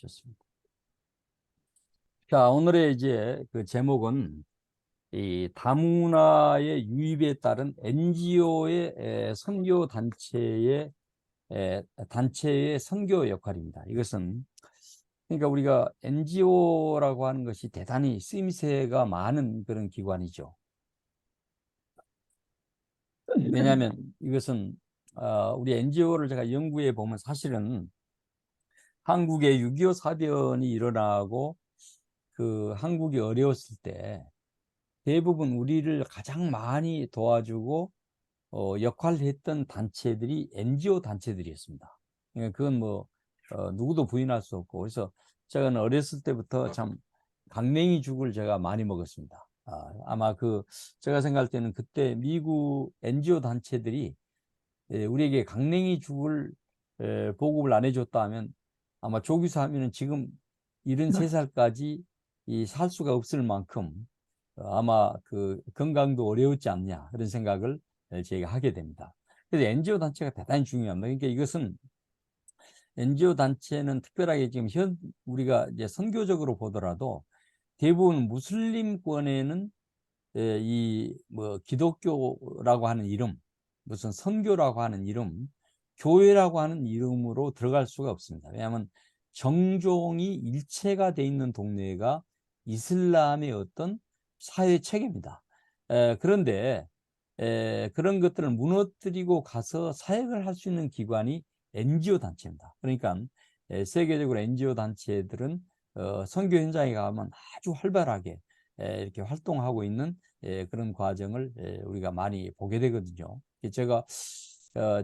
좋습니다. 자, 오늘의 이제 그 제목은 이 다문화의 유입에 따른 NGO의 선교 단체의 선교 역할입니다. 이것은 그러니까 우리가 NGO라고 하는 것이 대단히 쓰임새가 많은 그런 기관이죠. 왜냐하면 이것은 우리 NGO를 제가 연구해 보면 사실은 한국에 6.25 사변이 일어나고 그 한국이 어려웠을 때 대부분 우리를 가장 많이 도와주고 역할을 했던 단체들이 NGO 단체들이었습니다. 그건 뭐 누구도 부인할 수 없고, 그래서 제가 어렸을 때부터 참 강냉이 죽을 제가 많이 먹었습니다. 아마 제가 생각할 때는 그때 미국 NGO 단체들이 우리에게 강냉이 죽을 보급을 안 해줬다 하면 아마 조기사 하면은 지금 73살까지 살 수가 없을 만큼 아마 그 건강도 어려웠지 않냐 그런 생각을 저희가 하게 됩니다. 그래서 NGO 단체가 대단히 중요합니다. 그러니까 이것은 NGO 단체는 특별하게 지금 우리가 이제 선교적으로 보더라도 대부분 무슬림권에는 이 뭐 기독교라고 하는 이름, 무슨 선교라고 하는 이름, 교회라고 하는 이름으로 들어갈 수가 없습니다. 왜냐하면 정종이 일체가 돼 있는 동네가 이슬람의 어떤 사회 체계입니다. 그런데 그런 것들을 무너뜨리고 가서 사역을 할 수 있는 기관이 NGO 단체입니다. 그러니까 세계적으로 NGO 단체들은 선교 현장에 가면 아주 활발하게 이렇게 활동하고 있는 그런 과정을 우리가 많이 보게 되거든요. 제가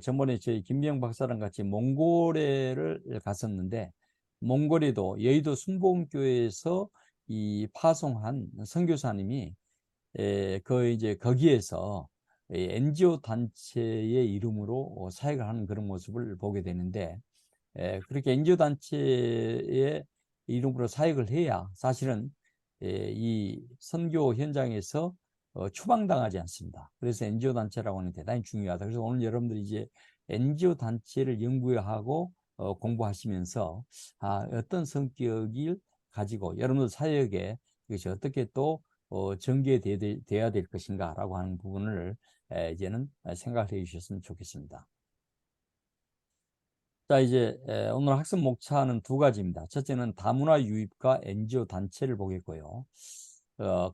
전번에 저희 김미영 박사랑 같이 몽골에를 갔었는데, 몽골에도 여의도 순복음교회에서 이 파송한 선교사님이 이제 거기에서 NGO 단체의 이름으로 사역을 하는 그런 모습을 보게 되는데, 그렇게 NGO 단체의 이름으로 사역을 해야 사실은 이 선교 현장에서 추방당하지 않습니다. 그래서 NGO 단체라고 하는 게 대단히 중요하다. 그래서 오늘 여러분들이 이제 NGO 단체를 연구하고 공부하시면서 어떤 성격을 가지고 여러분들 사역에 이것이 어떻게 또 전개돼야 될 것인가라고 하는 부분을 이제는 생각해 주셨으면 좋겠습니다. 자, 이제 오늘 학습 목차는 두 가지입니다. 첫째는 다문화 유입과 NGO 단체를 보겠고요.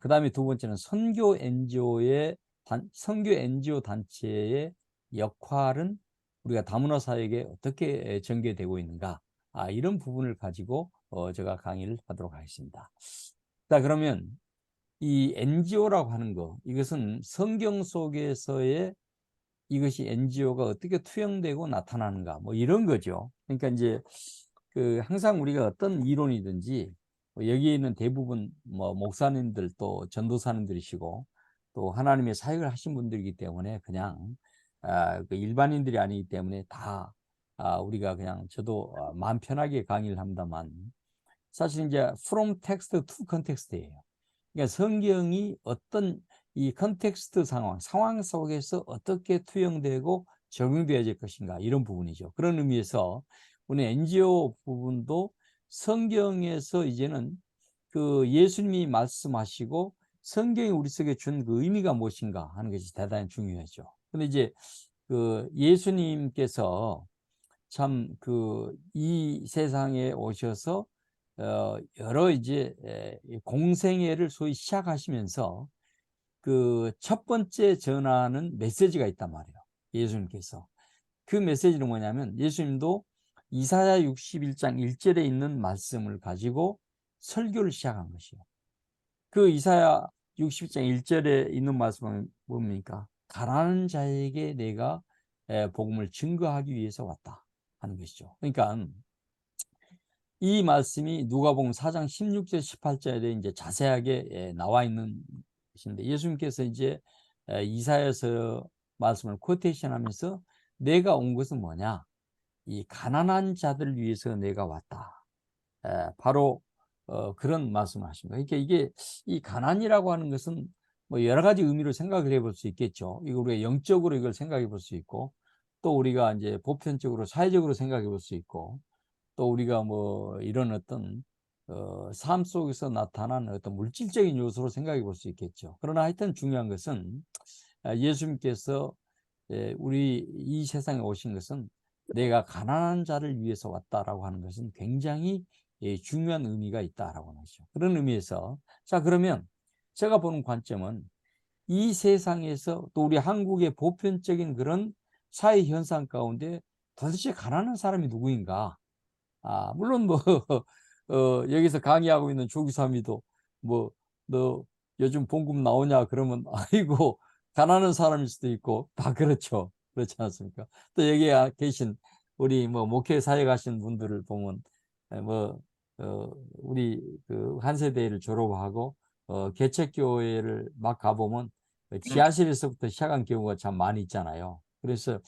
그 다음에 두 번째는 선교 NGO 단체의 역할은 우리가 다문화 사회에 어떻게 전개되고 있는가, 이런 부분을 가지고 제가 강의를 하도록 하겠습니다. 자, 그러면 이 NGO라고 하는 거, 이것은 성경 속에서의 이것이 NGO가 어떻게 투영되고 나타나는가, 뭐 이런 거죠. 그러니까 이제 항상 우리가 어떤 이론이든지 여기에 있는 대부분 뭐 목사님들 또 전도사님들이시고 또 하나님의 사역을 하신 분들이기 때문에 그냥 그 일반인들이 아니기 때문에 다 우리가 그냥 저도 마음 편하게 강의를 합니다만, 사실 이제 from text to context예요. 그러니까 성경이 어떤 이 컨텍스트 상황 속에서 어떻게 투영되고 적용되어질 것인가, 이런 부분이죠. 그런 의미에서 우리 NGO 부분도 성경에서 이제는 그 예수님이 말씀하시고 성경이 우리 속에 준 그 의미가 무엇인가 하는 것이 대단히 중요하죠. 근데 이제 그 예수님께서 참 이 세상에 오셔서 여러 이제 공생애를 소위 시작하시면서 그 첫 번째 전하는 메시지가 있단 말이에요. 예수님께서. 그 메시지는 뭐냐면 예수님도 이사야 61장 1절에 있는 말씀을 가지고 설교를 시작한 것이에요. 그 이사야 61장 1절에 있는 말씀은 뭡니까? 가난한 자에게 내가 복음을 증거하기 위해서 왔다 하는 것이죠. 그러니까 이 말씀이 누가복음 4장 16절 18절에 이제 자세하게 나와 있는 것인데, 예수님께서 이제 이사야서 말씀을 코테이션하면서 내가 온 것은 뭐냐? 이 가난한 자들 위해서 내가 왔다. 바로 그런 말씀을 하십니다. 그러니까 이게 이 가난이라고 하는 것은 뭐 여러 가지 의미로 생각을 해볼 수 있겠죠. 이거 우리가 영적으로 이걸 생각해 볼 수 있고, 또 우리가 이제 보편적으로 사회적으로 생각해 볼 수 있고, 또 우리가 뭐 이런 어떤 삶 속에서 나타나는 어떤 물질적인 요소로 생각해 볼 수 있겠죠. 그러나 하여튼 중요한 것은 예수님께서 우리 이 세상에 오신 것은 내가 가난한 자를 위해서 왔다라고 하는 것은 굉장히 중요한 의미가 있다라고 하는 것이죠. 그런 의미에서 자, 그러면 제가 보는 관점은 이 세상에서 또 우리 한국의 보편적인 그런 사회 현상 가운데 도대체 가난한 사람이 누구인가? 물론 뭐 여기서 강의하고 있는 조기삼이도 뭐 너 요즘 봉급 나오냐 그러면 아이고 가난한 사람일 수도 있고 다 그렇죠. 그렇지 않습니까? 또 여기 계신 우리 뭐 목회 사역 하신 분들을 보면 뭐 우리 그 한 세대를 졸업하고 개척교회를 막 가보면 지하실에서부터 시작한 경우가 참 많이 있잖아요. 그래서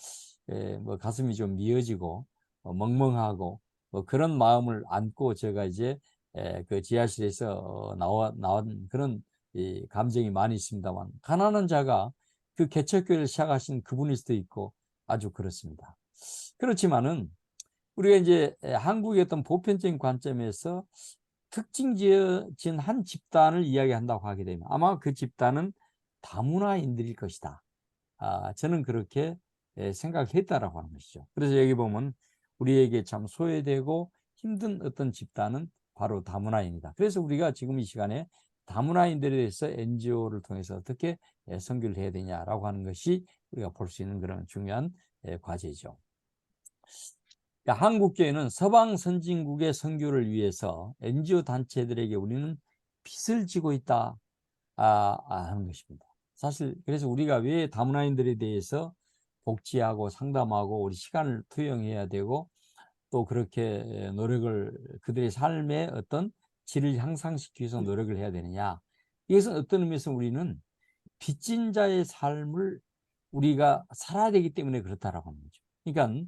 뭐 가슴이 좀 미어지고 멍멍하고 뭐 그런 마음을 안고 제가 이제 그 지하실에서 나온 그런 이 감정이 많이 있습니다만, 가난한 자가 그 개척교회를 시작하신 그분일 수도 있고 아주 그렇습니다. 그렇지만은 우리가 이제 한국의 어떤 보편적인 관점에서 특징 지어진 한 집단을 이야기한다고 하게 되면 아마 그 집단은 다문화인들일 것이다. 저는 그렇게 생각했다라고 하는 것이죠. 그래서 여기 보면 우리에게 참 소외되고 힘든 어떤 집단은 바로 다문화인이다. 그래서 우리가 지금 이 시간에 다문화인들에 대해서 NGO를 통해서 어떻게 선교를 해야 되냐라고 하는 것이 우리가 볼 수 있는 그런 중요한 과제죠. 한국교회는 서방 선진국의 선교를 위해서 NGO 단체들에게 우리는 빚을 지고 있다 하는 것입니다. 사실 그래서 우리가 왜 다문화인들에 대해서 복지하고 상담하고 우리 시간을 투영해야 되고 또 그렇게 노력을 그들의 삶의 어떤 질을 향상시키기 위해서 노력을 해야 되느냐. 이것은 어떤 의미에서 우리는 빚진 자의 삶을 우리가 살아야 되기 때문에 그렇다라고 하는 거죠. 그러니까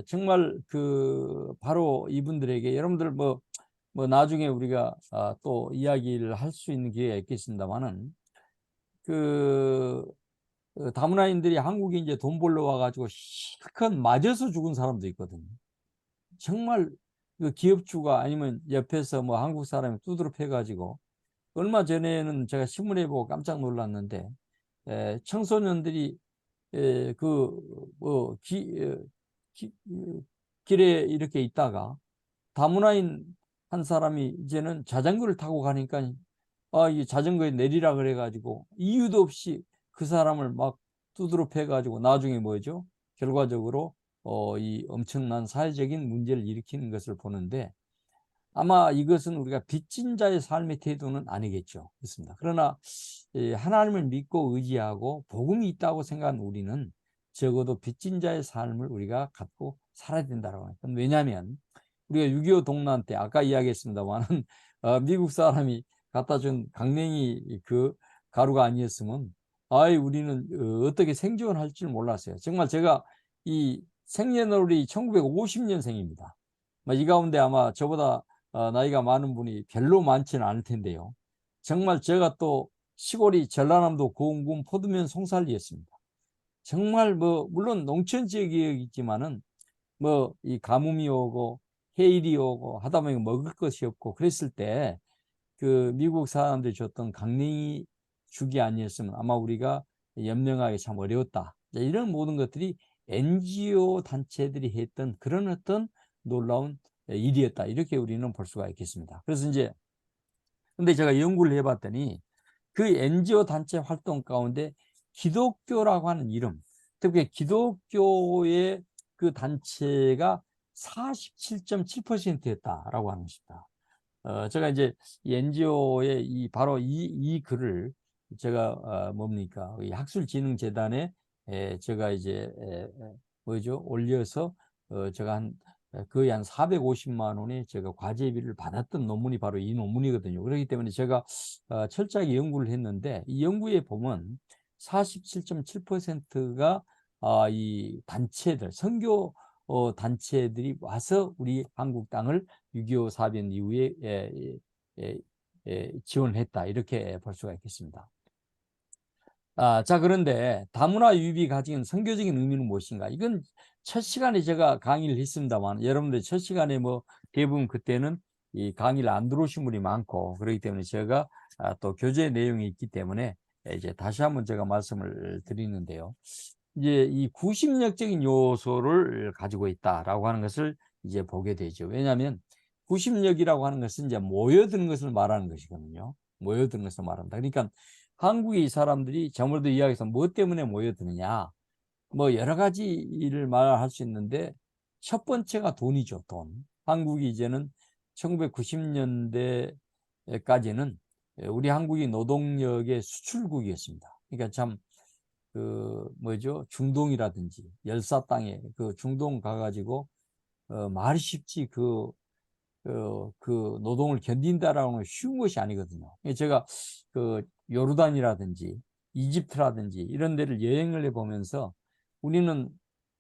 정말 그 바로 이분들에게 여러분들 뭐 나중에 우리가 또 이야기를 할 수 있는 기회가 있겠습니다만은 그 다문화인들이 한국에 이제 돈 벌러 와가지고 실컷 맞아서 죽은 사람도 있거든요. 정말 그 기업주가 아니면 옆에서 뭐 한국 사람이 두드러 패가지고 얼마 전에는 제가 신문에 보고 깜짝 놀랐는데 청소년들이 그뭐 길에 이렇게 있다가 다문화인 한 사람이 이제는 자전거를 타고 가니까 이 자전거에 내리라 그래가지고 이유도 없이 그 사람을 막 두드러 패가지고 나중에 뭐죠? 결과적으로 이 엄청난 사회적인 문제를 일으키는 것을 보는데 아마 이것은 우리가 빚진 자의 삶의 태도는 아니겠죠. 그렇습니다. 그러나 하나님을 믿고 의지하고 복음이 있다고 생각하는 우리는 적어도 빚진 자의 삶을 우리가 갖고 살아야 된다고 합니다. 왜냐하면 우리가 6.25 동란 때 아까 이야기했습니다만 미국 사람이 갖다 준 강냉이 그 가루가 아니었으면 우리는 어떻게 생존할 줄 몰랐어요. 정말 제가 이 생년월일이 1950년생입니다. 이 가운데 아마 저보다 나이가 많은 분이 별로 많지는 않을 텐데요. 정말 제가 또 시골이 전라남도 고흥군 포도면 송살리였습니다. 정말 뭐 물론 농촌 지역이었지만은 뭐 이 가뭄이 오고 해일이 오고 하다 보니 먹을 것이 없고 그랬을 때 그 미국 사람들이 줬던 강냉이 죽이 아니었으면 아마 우리가 연명하기 참 어려웠다. 이런 모든 것들이 NGO 단체들이 했던 그런 어떤 놀라운 일이었다. 이렇게 우리는 볼 수가 있겠습니다. 그래서 이제 근데 제가 연구를 해봤더니 그 NGO 단체 활동 가운데 기독교라고 하는 이름, 특히 기독교의 그 단체가 47.7%였다라고 하는 것입니다. 제가 이제 이 NGO의 바로 이 글을 제가 뭡니까? 이 학술진흥재단에 제가 이제 뭐죠? 올려서 제가 거의 한 450만 원의 제가 과제비를 받았던 논문이 바로 이 논문이거든요. 그렇기 때문에 제가 철저하게 연구를 했는데 이 연구에 보면 47.7%가 이 단체들, 선교 단체들이 와서 우리 한국 땅을 6.25 사변 이후에 지원했다. 이렇게 볼 수가 있겠습니다. 자, 그런데 다문화 유입이 가진 선교적인 의미는 무엇인가? 이건 첫 시간에 제가 강의를 했습니다만 여러분들 첫 시간에 뭐 대부분 그때는 이 강의를 안 들어오신 분이 많고 그렇기 때문에 제가 또 교재 내용이 있기 때문에 이제 다시 한번 제가 말씀을 드리는데요. 이제 이 구심력적인 요소를 가지고 있다라고 하는 것을 이제 보게 되죠. 왜냐하면 구심력이라고 하는 것은 이제 모여드는 것을 말하는 것이거든요. 모여드는 것을 말한다. 그러니까 한국의 사람들이 저번에도 이야기해서 뭐 때문에 모여드느냐. 뭐 여러 가지 일을 말할 수 있는데 첫 번째가 돈이죠, 돈. 한국이 이제는 1990년대까지는 우리 한국이 노동력의 수출국이었습니다. 그러니까 참 그 뭐죠? 중동이라든지 열사 땅에 그 중동 가가지고 말이 쉽지 그 노동을 견딘다라는 건 쉬운 것이 아니거든요. 제가 그 요르단이라든지 이집트라든지 이런 데를 여행을 해보면서 우리는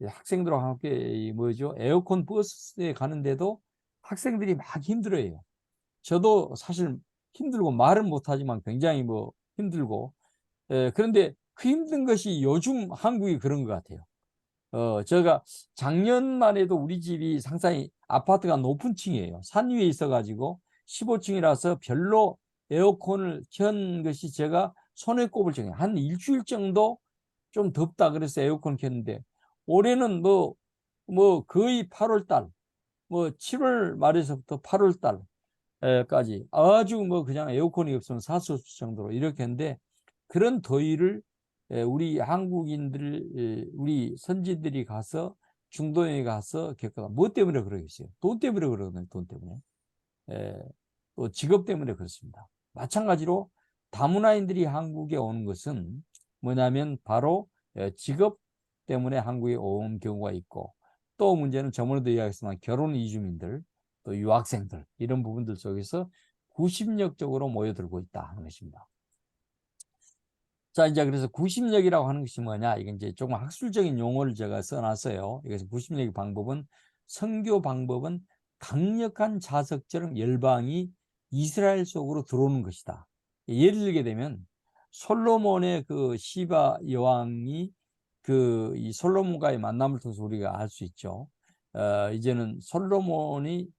학생들과 함께 이 뭐죠? 에어컨 버스에 가는데도 학생들이 막 힘들어해요. 저도 사실 힘들고 말은 못하지만 굉장히 뭐 힘들고 그런데 그 힘든 것이 요즘 한국이 그런 것 같아요. 제가 작년만 해도 우리 집이 상당히 아파트가 높은 층이에요. 산 위에 있어가지고 15층이라서 별로 에어컨을 켠 것이 제가 손에 꼽을 정도예요. 한 일주일 정도 좀 덥다 그래서 에어컨 켰는데 올해는 뭐 거의 8월 달, 뭐 7월 말에서부터 8월 달까지 아주 뭐 그냥 에어컨이 없으면 살 수 없을 정도로 이렇게 했는데 그런 더위를 우리 한국인들, 우리 선진들이 가서 중동에 가서 겪어가 뭐 때문에 그러겠어요? 돈 때문에 그러거든요. 돈 때문에. 또 직업 때문에 그렇습니다. 마찬가지로 다문화인들이 한국에 오는 것은 뭐냐면 바로 직업 때문에 한국에 온 경우가 있고 또 문제는 저번에도 이야기했지만 결혼 이주민들 또 유학생들 이런 부분들 속에서 구심력적으로 모여들고 있다 하는 것입니다. 자, 이제 그래서 구심력이라고 하는 것이 뭐냐? 이게 이제 조금 학술적인 용어를 제가 써놨어요. 이것은 구심력의 방법은 선교 방법은 강력한 자석처럼 열방이 이스라엘 속으로 들어오는 것이다. 예를 들게 되면 솔로몬의 그 시바 여왕이 그 이 솔로몬과의 만남을 통해서 우리가 알 수 있죠. 이제는 솔로몬의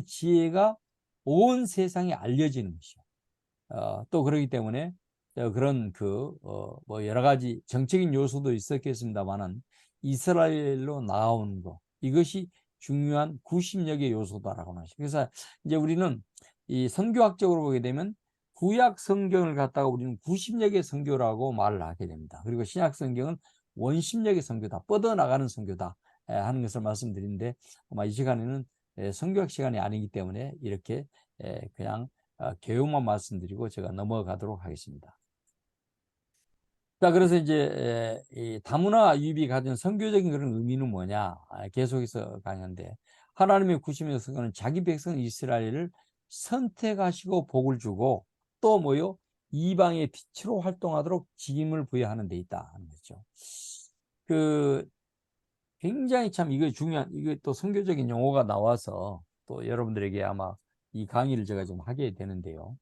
지혜가 온 세상에 알려지는 것이요. 또 그러기 때문에 그런 뭐 여러 가지 정적인 요소도 있었겠습니다만은 이스라엘로 나아오는 거 이것이 중요한 구심력의 요소다라고 하죠. 그래서 이제 우리는 이 선교학적으로 보게 되면 구약 성경을 갖다가 우리는 구심력의 선교라고 말을 하게 됩니다. 그리고 신약 성경은 원심력의 선교다, 뻗어나가는 선교다 하는 것을 말씀드리는데 아마 이 시간에는 선교학 시간이 아니기 때문에 이렇게 그냥 교육만 말씀드리고 제가 넘어가도록 하겠습니다. 자, 그래서 이제 이 다문화 유입이 가진 선교적인 그런 의미는 뭐냐? 계속해서 강의하는데 하나님의 구심의 선교는 자기 백성 이스라엘을 선택하시고 복을 주고 또 뭐요? 이방의 빛으로 활동하도록 직임을 부여하는 데 있다 하는 거죠. 그 굉장히 참 이거 중요한 이거 또 선교적인 용어가 나와서 또 여러분들에게 아마 이 강의를 제가 좀 하게 되는데요.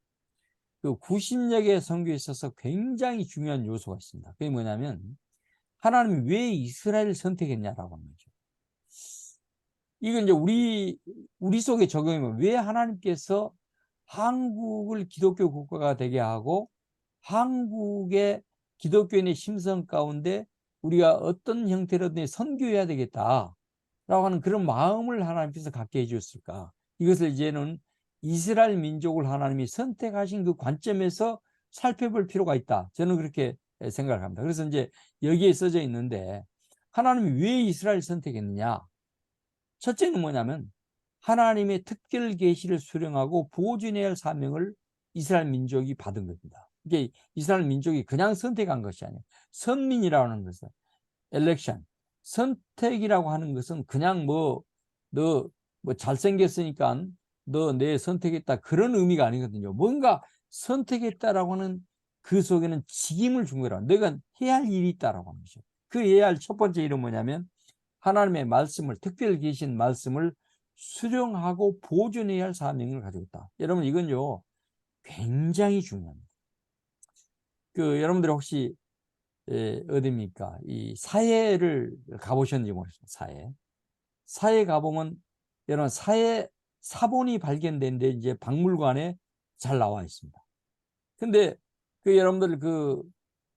그 구심력의 선교에 있어서 굉장히 중요한 요소가 있습니다. 그게 뭐냐면 하나님이 왜 이스라엘을 선택했냐라고 하는 거죠. 이건 이제 우리 속에 적용하면 왜 하나님께서 한국을 기독교 국가가 되게 하고 한국의 기독교인의 심성 가운데 우리가 어떤 형태로든 선교해야 되겠다라고 하는 그런 마음을 하나님께서 갖게 해주셨을까? 이것을 이제는 이스라엘 민족을 하나님이 선택하신 그 관점에서 살펴볼 필요가 있다. 저는 그렇게 생각을 합니다. 그래서 이제 여기에 써져 있는데 하나님이 왜 이스라엘 선택했느냐? 첫째는 뭐냐면 하나님의 특별 계시를 수령하고 보존해야 할 사명을 이스라엘 민족이 받은 겁니다. 이게 이스라엘 민족이 그냥 선택한 것이 아니에요. 선민이라고 하는 것은 엘렉션, 선택이라고 하는 것은 그냥 너 잘생겼으니까 너 내 선택했다 그런 의미가 아니거든요. 뭔가 선택했다라고 하는 그 속에는 직임을 준 거라. 내가 해야 할 일이 있다라고 하는 거죠. 그 해야 할 첫 번째 일은 뭐냐면 하나님의 말씀을 특별히 계신 말씀을 수령하고 보존해야 할 사명을 가지고 있다. 여러분 이건요 굉장히 중요합니다. 여러분들이 혹시 어디입니까? 이 사해를 가보셨는지 모르겠습니다. 사해 가보면 이런 사해 사본이 발견된 데 이제 박물관에 잘 나와 있습니다. 근데 그 여러분들 그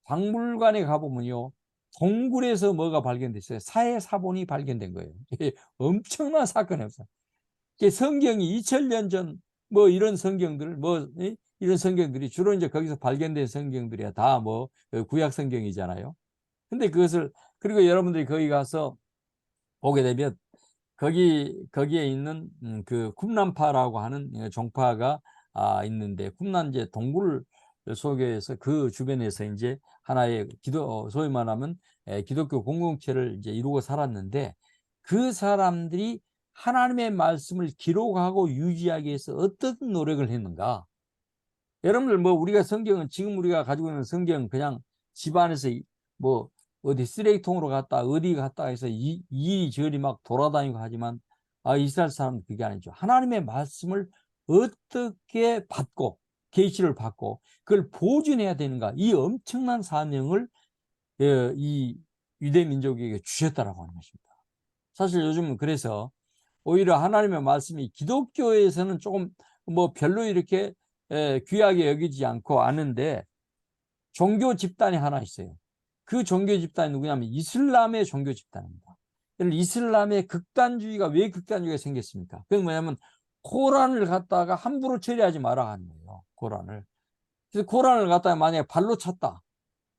박물관에 가보면요, 동굴에서 뭐가 발견됐어요. 사해 사본이 발견된 거예요. 엄청난 사건이었어요. 성경이 2000년 전 뭐 이런 성경들 뭐 이런 성경들이 주로 이제 거기서 발견된 성경들이야 다 뭐 구약 성경이잖아요. 근데 그것을 그리고 여러분들이 거기 가서 보게 되면 거기에 있는 그 쿰란파라고 하는 종파가 있는데, 쿰란 이제 동굴 속에서 그 주변에서 이제 하나의 소위 말하면 기독교 공동체를 이제 이루고 살았는데, 그 사람들이 하나님의 말씀을 기록하고 유지하기 위해서 어떤 노력을 했는가? 여러분들 뭐 우리가 성경은 지금 우리가 가지고 있는 성경 그냥 집안에서 뭐 어디 쓰레기통으로 갔다 어디 갔다 해서 이리저리 막 돌아다니고 하지만 이스라엘 사람은 그게 아니죠. 하나님의 말씀을 어떻게 받고 계시를 받고 그걸 보존해야 되는가, 이 엄청난 사명을 이 유대 민족에게 주셨다라고 하는 것입니다. 사실 요즘은 그래서 오히려 하나님의 말씀이 기독교에서는 조금 뭐 별로 이렇게 귀하게 여기지 않고 아는데, 종교 집단이 하나 있어요. 그 종교 집단이 누구냐면 이슬람의 종교 집단입니다. 이슬람의 극단주의가 왜 극단주의가 생겼습니까? 그게 뭐냐면 코란을 갖다가 함부로 처리하지 마라 하는 거예요. 코란을. 그래서 코란을 갖다가 만약에 발로 찼다,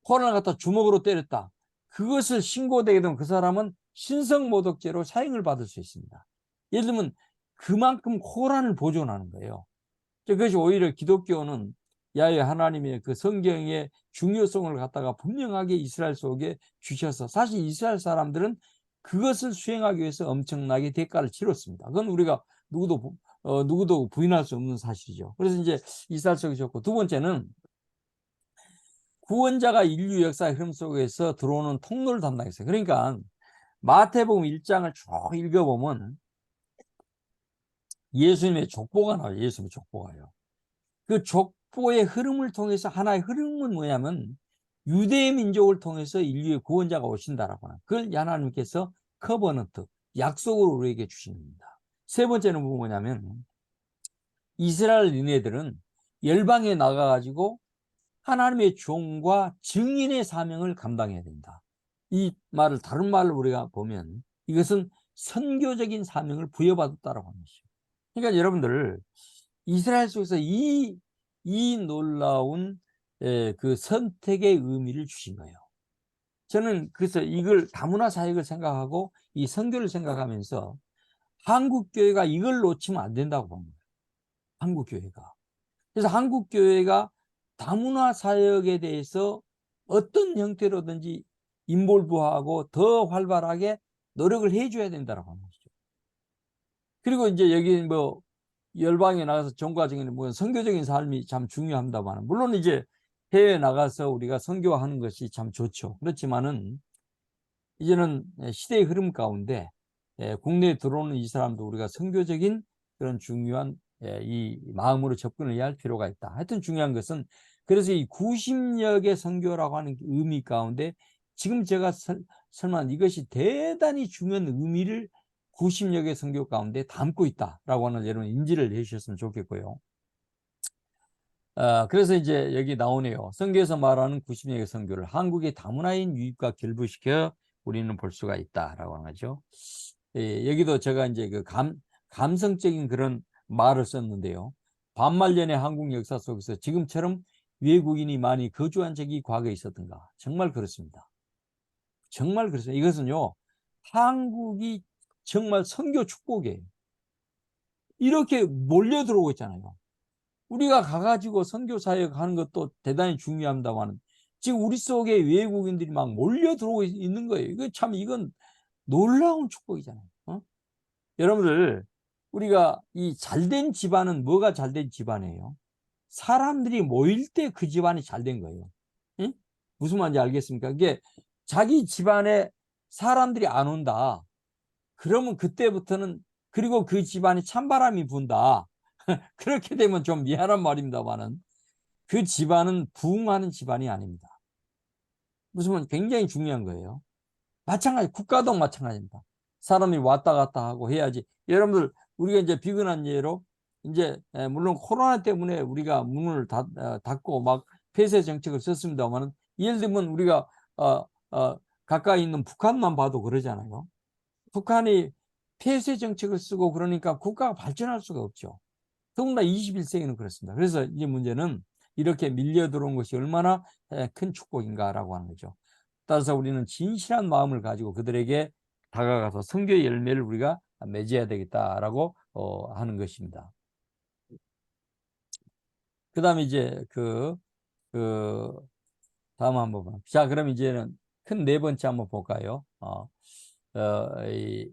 코란을 갖다 주먹으로 때렸다, 그것을 신고되게 되면 그 사람은 신성모독죄로 사형을 받을 수 있습니다. 예를 들면 그만큼 코란을 보존하는 거예요. 그것이 오히려 기독교는 야외 하나님의 그 성경의 중요성을 갖다가 분명하게 이스라엘 속에 주셔서, 사실 이스라엘 사람들은 그것을 수행하기 위해서 엄청나게 대가를 치렀습니다. 그건 우리가 누구도 부인할 수 없는 사실이죠. 그래서 이제 이스라엘 속에 좋고, 두 번째는 구원자가 인류 역사의 흐름 속에서 들어오는 통로를 담당했어요. 그러니까 마태복음 1장을 쭉 읽어보면 예수님의 족보가 나와요. 예수님의 족보가요. 그 족보의 흐름을 통해서 하나의 흐름은 뭐냐면 유대 민족을 통해서 인류의 구원자가 오신다라고 하는, 그걸 하나님께서 커버넌트, 약속으로 우리에게 주신 겁니다. 세 번째는 뭐냐면 이스라엘 니네들은 열방에 나가가지고 하나님의 종과 증인의 사명을 감당해야 된다. 이 말을 다른 말로 우리가 보면 이것은 선교적인 사명을 부여받았다라고 하는 것이죠. 그러니까 여러분들 이스라엘 속에서 이 놀라운 그 선택의 의미를 주신 거예요. 저는 그래서 이걸 다문화 사역을 생각하고 이 선교를 생각하면서 한국 교회가 이걸 놓치면 안 된다고 봅니다. 한국 교회가. 그래서 한국 교회가 다문화 사역에 대해서 어떤 형태로든지 인볼브하고 더 활발하게 노력을 해줘야 된다고 하는 것이죠. 그리고 이제 여기 뭐 열방에 나가서 전과적인 뭐 선교적인 삶이 참 중요합니다만, 물론 이제 해외에 나가서 우리가 선교하는 것이 참 좋죠. 그렇지만은 이제는 시대의 흐름 가운데 국내에 들어오는 이 사람도 우리가 선교적인 그런 중요한 이 마음으로 접근을 해야 할 필요가 있다. 하여튼 중요한 것은, 그래서 이 90여 개 선교라고 하는 의미 가운데 지금 제가 설마 이것이 대단히 중요한 의미를 90여 개 선교 가운데 담고 있다라고 하는 여러분 인지를 해주셨으면 좋겠고요. 그래서 이제 여기 나오네요. 선교에서 말하는 90여 개 선교를 한국의 다문화인 유입과 결부시켜 우리는 볼 수가 있다라고 하는 거죠. 여기도 제가 이제 그 감성적인 그런 말을 썼는데요. 반말년의 한국 역사 속에서 지금처럼 외국인이 많이 거주한 적이 과거에 있었던가? 정말 그렇습니다. 정말 그렇습니다. 이것은요, 한국이 정말 선교 축복이에요. 이렇게 몰려 들어오고 있잖아요. 우리가 가가지고 선교 사역 하는 것도 대단히 중요합니다만 지금 우리 속에 외국인들이 막 몰려 들어오고 있는 거예요. 이건 놀라운 축복이잖아요. 여러분들, 우리가 이 잘된 집안은 뭐가 잘된 집안이에요? 사람들이 모일 때 그 집안이 잘된 거예요. 응? 무슨 말인지 알겠습니까? 이게 자기 집안에 사람들이 안 온다. 그러면 그때부터는, 그리고 그 집안이 찬바람이 분다. 그렇게 되면 좀 미안한 말입니다만은 그 집안은 부흥하는 집안이 아닙니다. 무슨 굉장히 중요한 거예요. 마찬가지, 국가도 마찬가지입니다. 사람이 왔다 갔다 하고 해야지. 여러분들, 우리가 이제 비근한 예로, 이제, 물론 코로나 때문에 우리가 문을 닫고 막 폐쇄 정책을 썼습니다만, 예를 들면 우리가, 어, 가까이 있는 북한만 봐도 그러잖아요. 북한이 폐쇄 정책을 쓰고 그러니까 국가가 발전할 수가 없죠. 더군다나 21세기는 그렇습니다. 그래서 이제 문제는 이렇게 밀려 들어온 것이 얼마나 큰 축복인가라고 하는 거죠. 따라서 우리는 진실한 마음을 가지고 그들에게 다가가서 선교의 열매를 우리가 맺어야 되겠다라고 하는 것입니다. 그 다음에 이제 그 다음 한번 봐. 자, 그럼 이제는 큰 네 번째 한번 볼까요? 이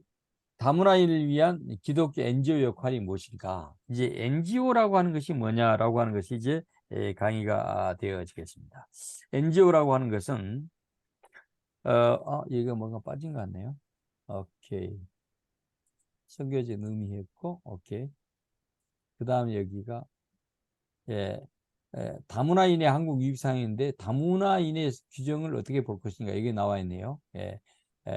다문화인을 위한 기독교 NGO 역할이 무엇인가? 이제 NGO라고 하는 것이 뭐냐라고 하는 것이 이제 강의가 되어지겠습니다. NGO라고 하는 것은 이거 뭔가 빠진 것 같네요. 오케이. 선교제 의미했고, 오케이. 그 다음에 여기가 예, 다문화인의 한국 유입상인데 다문화인의 규정을 어떻게 볼 것인가 이게 나와 있네요.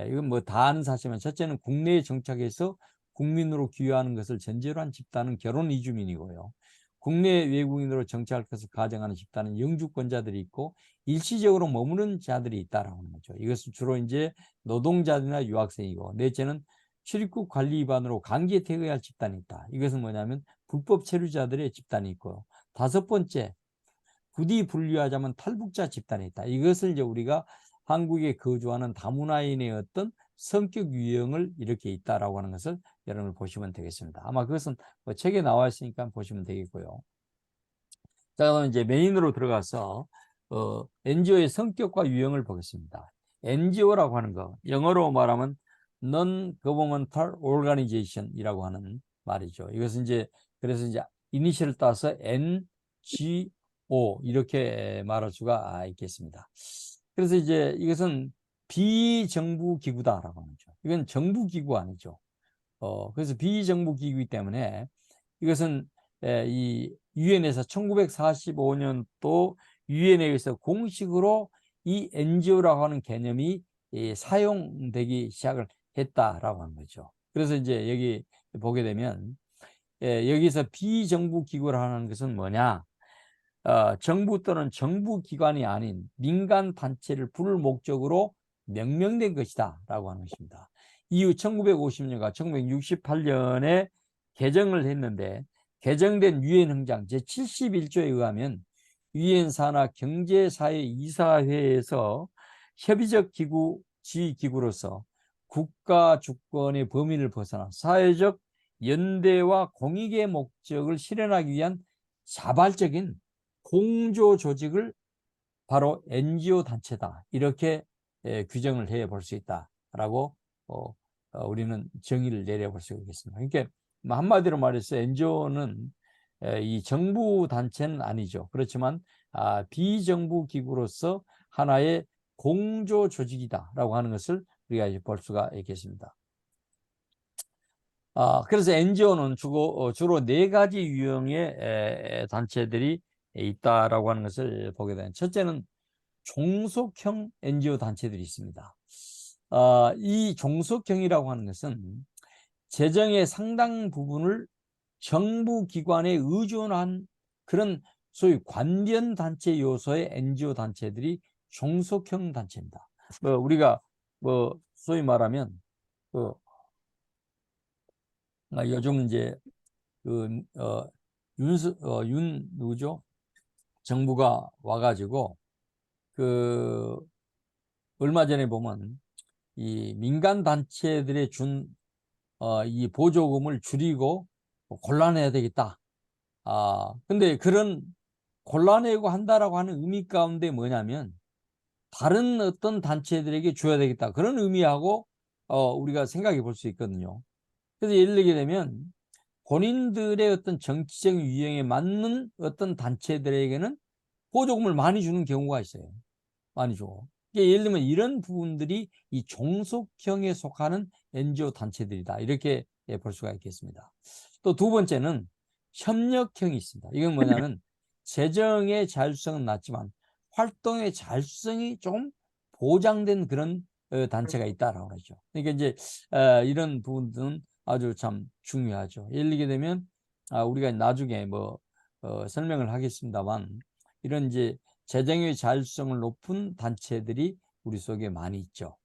이건 뭐 다 아는 사실이지만 첫째는 국내에 정착해서 국민으로 귀화하는 것을 전제로 한 집단은 결혼 이주민이고요. 국내 외국인으로 정착할 것을 가정하는 집단은 영주권자들이 있고 일시적으로 머무는 자들이 있다라고 하는 거죠. 이것은 주로 이제 노동자들이나 유학생이고, 넷째는 출입국 관리 위반으로 강제 퇴거할 집단이 있다. 이것은 뭐냐면 불법 체류자들의 집단이 있고요. 다섯 번째, 부디 분류하자면 탈북자 집단이 있다. 이것을 이제 우리가 한국에 거주하는 다문화인의 어떤 성격 유형을 이렇게 있다라고 하는 것을 여러분 보시면 되겠습니다. 아마 그것은 뭐 책에 나와 있으니까 보시면 되겠고요. 자, 그럼 이제 메인으로 들어가서 NGO의 성격과 유형을 보겠습니다. NGO라고 하는 거, 영어로 말하면 Non-Governmental Organization이라고 하는 말이죠. 이것은 이제 그래서 이제 이니셜을 따서 NGO 이렇게 말할 수가 있겠습니다. 그래서 이제 이것은 비정부 기구다라고 하는 거죠. 이건 정부 기구 아니죠. 그래서 비정부 기구이기 때문에 이것은 이 유엔에서 1945년도 유엔에 의해서 공식으로 이 NGO라고 하는 개념이 사용되기 시작을 했다라고 하는 거죠. 그래서 이제 여기 보게 되면 여기서 비정부 기구라는 것은 뭐냐? 정부 또는 정부기관이 아닌 민간 단체를 부를 목적으로 명명된 것이다 라고 하는 것입니다. 이후 1950년과 1968년에 개정을 했는데, 개정된 유엔 헌장 제71조에 의하면 유엔 산하 경제사회 이사회에서 협의적 기구, 지휘기구로서 국가 주권의 범위를 벗어나 사회적 연대와 공익의 목적을 실현하기 위한 자발적인 공조 조직을 바로 NGO 단체다. 이렇게 규정을 해 볼 수 있다라고 우리는 정의를 내려볼 수 있겠습니다. 그러니까 뭐 한마디로 말해서 NGO는 이 정부 단체는 아니죠. 그렇지만 비정부 기구로서 하나의 공조 조직이다라고 하는 것을 우리가 이제 볼 수가 있겠습니다. 그래서 NGO는 주로 네 가지 유형의 단체들이 있다라고 하는 것을 보게 되는. 첫째는 종속형 NGO 단체들이 있습니다. 이 종속형이라고 하는 것은 재정의 상당 부분을 정부 기관에 의존한 그런 소위 관련 단체 요소의 NGO 단체들이 종속형 단체입니다. 우리가 소위 말하면 요즘 이제 누구죠? 정부가 와가지고 얼마 전에 보면 이 민간 단체들에 준 이 보조금을 줄이고 곤란해야 되겠다. 근데 그런 곤란해고 한다라고 하는 의미 가운데 뭐냐면 다른 어떤 단체들에게 줘야 되겠다. 그런 의미하고 우리가 생각해 볼 수 있거든요. 그래서 예를 들게 되면 본인들의 어떤 정치적 유형에 맞는 어떤 단체들에게는 보조금을 많이 주는 경우가 있어요. 많이 줘. 예를 들면 이런 부분들이 이 종속형에 속하는 NGO 단체들이다. 이렇게 볼 수가 있겠습니다. 또 두 번째는 협력형이 있습니다. 이건 뭐냐면 재정의 자율성은 낮지만 활동의 자율성이 조금 보장된 그런 단체가 있다라고 하죠. 그러니까 이제 이런 부분들은 아주 참 중요하죠. 예를 들게 되면 우리가 나중에 뭐 설명을 하겠습니다만 이런 이제 재정의 자율성을 높은 단체들이 우리 속에 많이 있죠.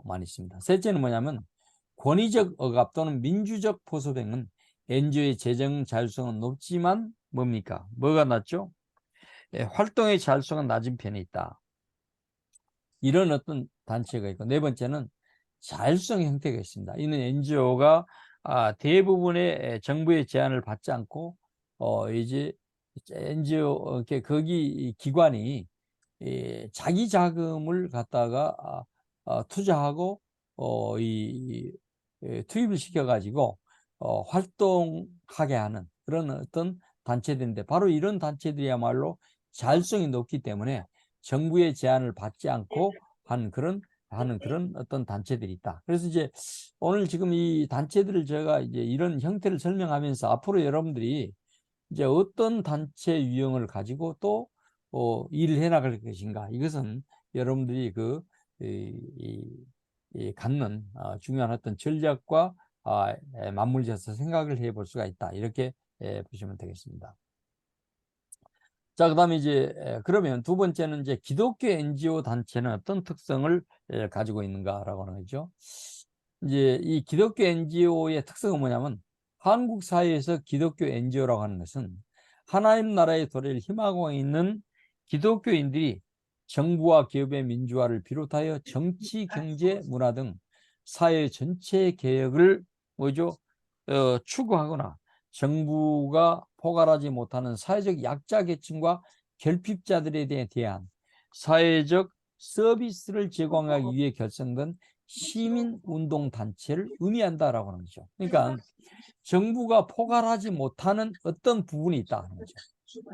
많이 있습니다. 셋째는 뭐냐면 권위적 억압 또는 민주적 포섭행은 NGO의 재정 자율성은 높지만 뭡니까? 뭐가 낮죠? 활동의 자율성은 낮은 편에 있다. 이런 어떤 단체가 있고, 네 번째는 자율성 형태가 있습니다. 이는 NGO가 대부분의 정부의 제한을 받지 않고 이제 NGO 거기 기관이 자기 자금을 갖다가 투자하고 투입을 시켜가지고 활동하게 하는 그런 어떤 단체들인데, 바로 이런 단체들이야말로 자율성이 높기 때문에 정부의 제한을 받지 않고 하는 그런 어떤 단체들이 있다. 그래서 이제 오늘 지금 이 단체들을 제가 이제 이런 형태를 설명하면서 앞으로 여러분들이 이제 어떤 단체 유형을 가지고 또 일을 해 나갈 것인가, 이것은 여러분들이 갖는 중요한 어떤 전략과 맞물려서 생각을 해볼 수가 있다. 이렇게 보시면 되겠습니다. 자, 그다음에 이제 그러면 두 번째는 이제 기독교 NGO 단체는 어떤 특성을 가지고 있는가라고 하는 거죠. 이제 이 기독교 NGO의 특성은 뭐냐면, 한국 사회에서 기독교 NGO라고 하는 것은 하나님 나라의 도래를 희망하고 있는 기독교인들이 정부와 기업의 민주화를 비롯하여 정치, 경제, 문화 등 사회 전체 개혁을 뭐죠? 추구하거나 정부가 포괄하지 못하는 사회적 약자 계층과 결핍자들에 대한 사회적 서비스를 제공하기 위해 결성된 시민운동단체를 의미한다라고 하는 거죠. 그러니까 정부가 포괄하지 못하는 어떤 부분이 있다는 거죠.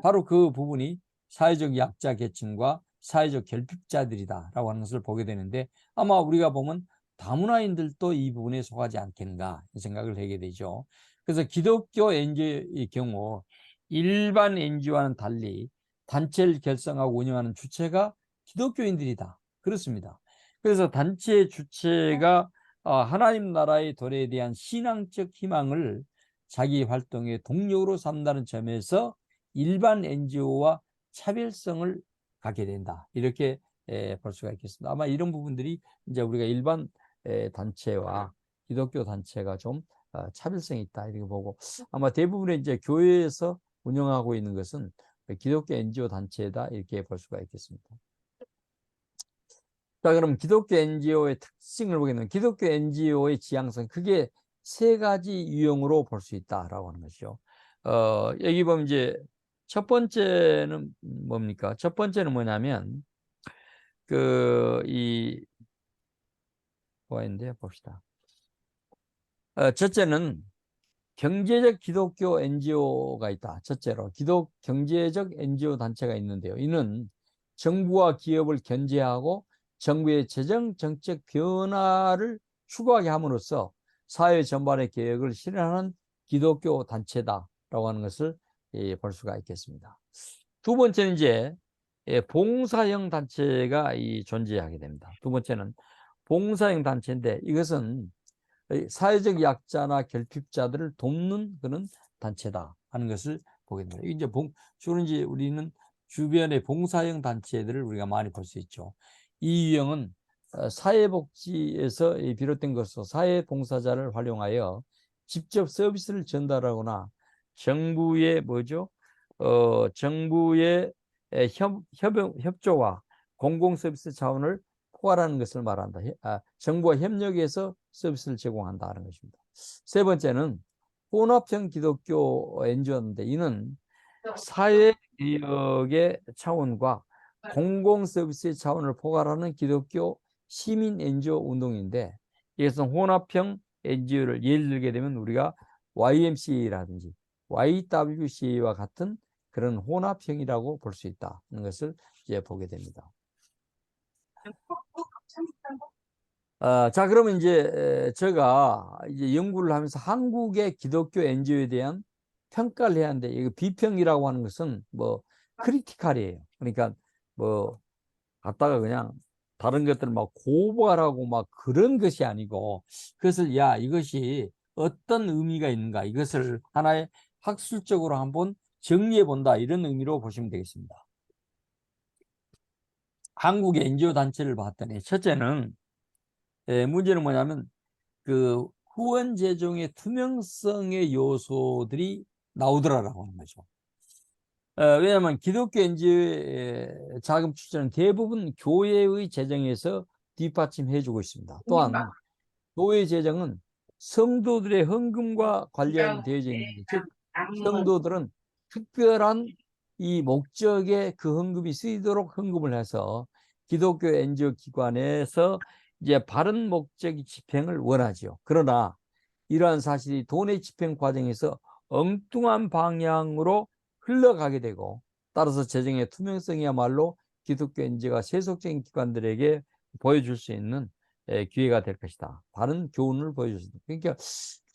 바로 그 부분이 사회적 약자 계층과 사회적 결핍자들이다라고 하는 것을 보게 되는데, 아마 우리가 보면 다문화인들도 이 부분에 속하지 않겠는가 생각을 하게 되죠. 그래서 기독교 NGO의 경우 일반 NGO와는 달리 단체를 결성하고 운영하는 주체가 기독교인들이다. 그렇습니다. 그래서 단체 주체가 하나님 나라의 도래에 대한 신앙적 희망을 자기 활동의 동력으로 삼다는 점에서 일반 NGO와 차별성을 갖게 된다. 이렇게 볼 수가 있겠습니다. 아마 이런 부분들이 이제 우리가 일반 단체와 기독교 단체가 좀 차별성이 있다 이렇게 보고, 아마 대부분의 이제 교회에서 운영하고 있는 것은 기독교 NGO 단체다 이렇게 볼 수가 있겠습니다. 자, 그럼 기독교 NGO의 특징을 보게 되면 기독교 NGO의 지향성, 그게 세 가지 유형으로 볼 수 있다라고 하는 것이죠. 여기 보면 이제 첫 번째는 뭡니까? 첫 번째는 뭐냐면 뭐인데 봅시다. 첫째는 경제적 기독교 NGO가 있다. 첫째로 경제적 NGO 단체가 있는데요. 이는 정부와 기업을 견제하고 정부의 재정 정책 변화를 추구하게 함으로써 사회 전반의 개혁을 실현하는 기독교 단체다라고 하는 것을 볼 수가 있겠습니다. 두 번째는 이제 봉사형 단체가 존재하게 됩니다. 두 번째는 봉사형 단체인데, 이것은 사회적 약자나 결핍자들을 돕는 그런 단체다 하는 것을 보게 됩니다. 이제 주로 이제 우리는 주변의 봉사형 단체들을 우리가 많이 볼 수 있죠. 이 유형은 사회복지에서 비롯된 것으로 사회봉사자를 활용하여 직접 서비스를 전달하거나 정부의 정부의 협조와 공공서비스 자원을 포괄하는 것을 말한다. 정부와 협력해서 서비스를 제공한다는 것입니다. 세 번째는 혼합형 기독교 NGO인데, 이는 사회개혁의 차원과 공공서비스의 차원을 포괄하는 기독교 시민 NGO 운동인데, 이것은 혼합형 NGO를 예를 들게 되면 우리가 YMCA라든지 YWCA와 같은 그런 혼합형이라고 볼 수 있다는 것을 이제 보게 됩니다. 자, 그러면 이제 제가 이제 연구를 하면서 한국의 기독교 NGO에 대한 평가를 해야 하는데, 이거 비평이라고 하는 것은 뭐 크리티컬이에요. 그러니까 뭐 갖다가 그냥 다른 것들을 막 고발하고 막 그런 것이 아니고, 그것을 이것이 어떤 의미가 있는가, 이것을 하나의 학술적으로 한번 정리해 본다, 이런 의미로 보시면 되겠습니다. 한국의 NGO 단체를 봤더니 첫째는 문제는 뭐냐면 그 후원 재정의 투명성의 요소들이 나오더라라고 하는 거죠. 왜냐하면 기독교 NGO의 자금 출처는 대부분 교회의 재정에서 뒷받침해주고 있습니다. 또한 교회 재정은 성도들의 헌금과 관련되어져 있는데, 즉 성도들은 특별한 이 목적에 그 헌금이 쓰이도록 헌금을 해서 기독교 NGO 기관에서 이제 바른 목적의 집행을 원하죠. 그러나 이러한 사실이 돈의 집행 과정에서 엉뚱한 방향으로 흘러가게 되고, 따라서 재정의 투명성이야말로 기독교 NGO가 세속적인 기관들에게 보여줄 수 있는 기회가 될 것이다. 다른 교훈을 보여줄 수 있다. 그러니까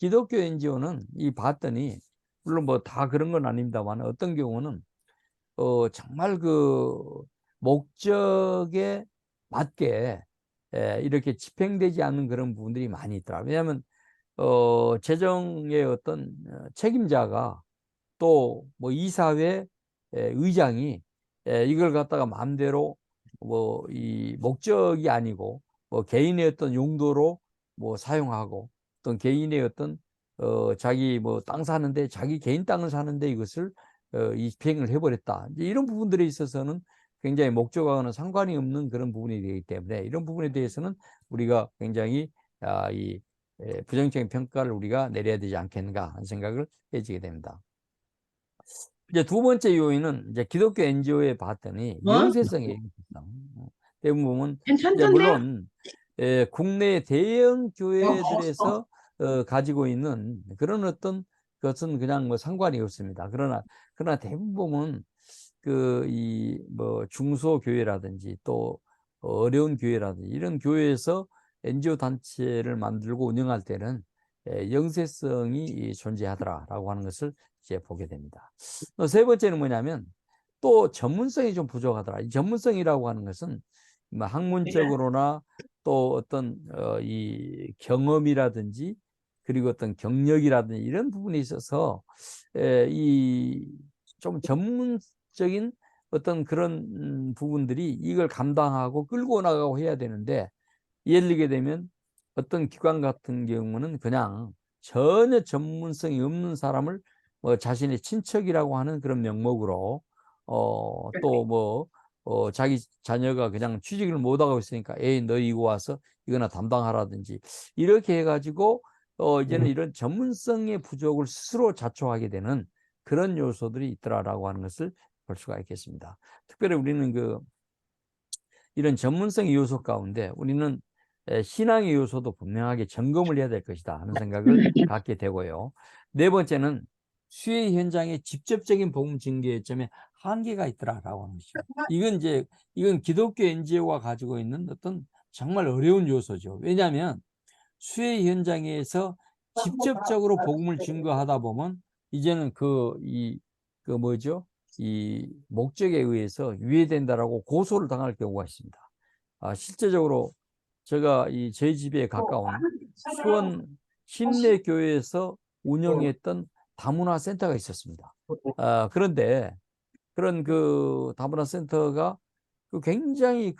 기독교 NGO는 봤더니, 물론 뭐 다 그런 건 아닙니다만, 어떤 경우는 정말 그 목적에 맞게 이렇게 집행되지 않는 그런 부분들이 많이 있더라. 왜냐하면 재정의 어떤 책임자가 또 뭐 이사회 의장이 이걸 갖다가 마음대로 뭐 이 목적이 아니고 뭐 개인의 어떤 용도로 뭐 사용하고, 어떤 개인의 어떤 자기 뭐 땅 사는데, 자기 개인 땅을 사는데 이것을 이 집행을 해버렸다, 이제 이런 부분들에 있어서는 굉장히 목적과는 상관이 없는 그런 부분이 되기 때문에, 이런 부분에 대해서는 우리가 굉장히 이 부정적인 평가를 우리가 내려야 되지 않겠는가 하는 생각을 해지게 됩니다. 이제 두 번째 요인은 이제 기독교 NGO에 봤더니 영세성이에요. 대부분 보면 이제 괜찮던데? 물론 국내 대형 교회들에서 가지고 있는 그런 어떤 것은 그냥 뭐 상관이 없습니다. 그러나 대부분 보면 그 이 뭐 중소교회라든지 또 어려운 교회라든지 이런 교회에서 NGO 단체를 만들고 운영할 때는 영세성이 존재하더라라고 하는 것을 이제 보게 됩니다. 세 번째는 뭐냐면 또 전문성이 좀 부족하더라. 이 전문성이라고 하는 것은 뭐 학문적으로나 또 어떤 이 경험이라든지 그리고 어떤 경력이라든지 이런 부분에 있어서 이 좀 전문적인 어떤 그런 부분들이 이걸 감당하고 끌고 나가고 해야 되는데, 예를 들게 되면 어떤 기관 같은 경우는 그냥 전혀 전문성이 없는 사람을 뭐 자신의 친척이라고 하는 그런 명목으로 또 뭐 자기 자녀가 그냥 취직을 못하고 있으니까 에이 너 이거 와서 이거나 담당하라든지 이렇게 해가지고 이제는 이런 전문성의 부족을 스스로 자초하게 되는 그런 요소들이 있더라라고 하는 것을 볼 수가 있겠습니다. 특별히 우리는 이런 전문성의 요소 가운데 우리는 신앙의 요소도 분명하게 점검을 해야 될 것이다 하는 생각을 갖게 되고요. 네 번째는 수혜 현장의 직접적인 복음 증거의 점에 한계가 있더라라고 하는 것이죠. 이건 기독교 NGO가 가지고 있는 어떤 정말 어려운 요소죠. 왜냐하면 수혜 현장에서 직접적으로 복음을 증거하다 보면 이제는 그 뭐죠? 이 목적에 의해서 유예된다라고 고소를 당할 경우가 있습니다. 실제적으로 제가 저희 집에 가까운 수원 신내교회에서 운영했던 다문화 센터가 있었습니다. 그런데 그런 그 다문화 센터가 굉장히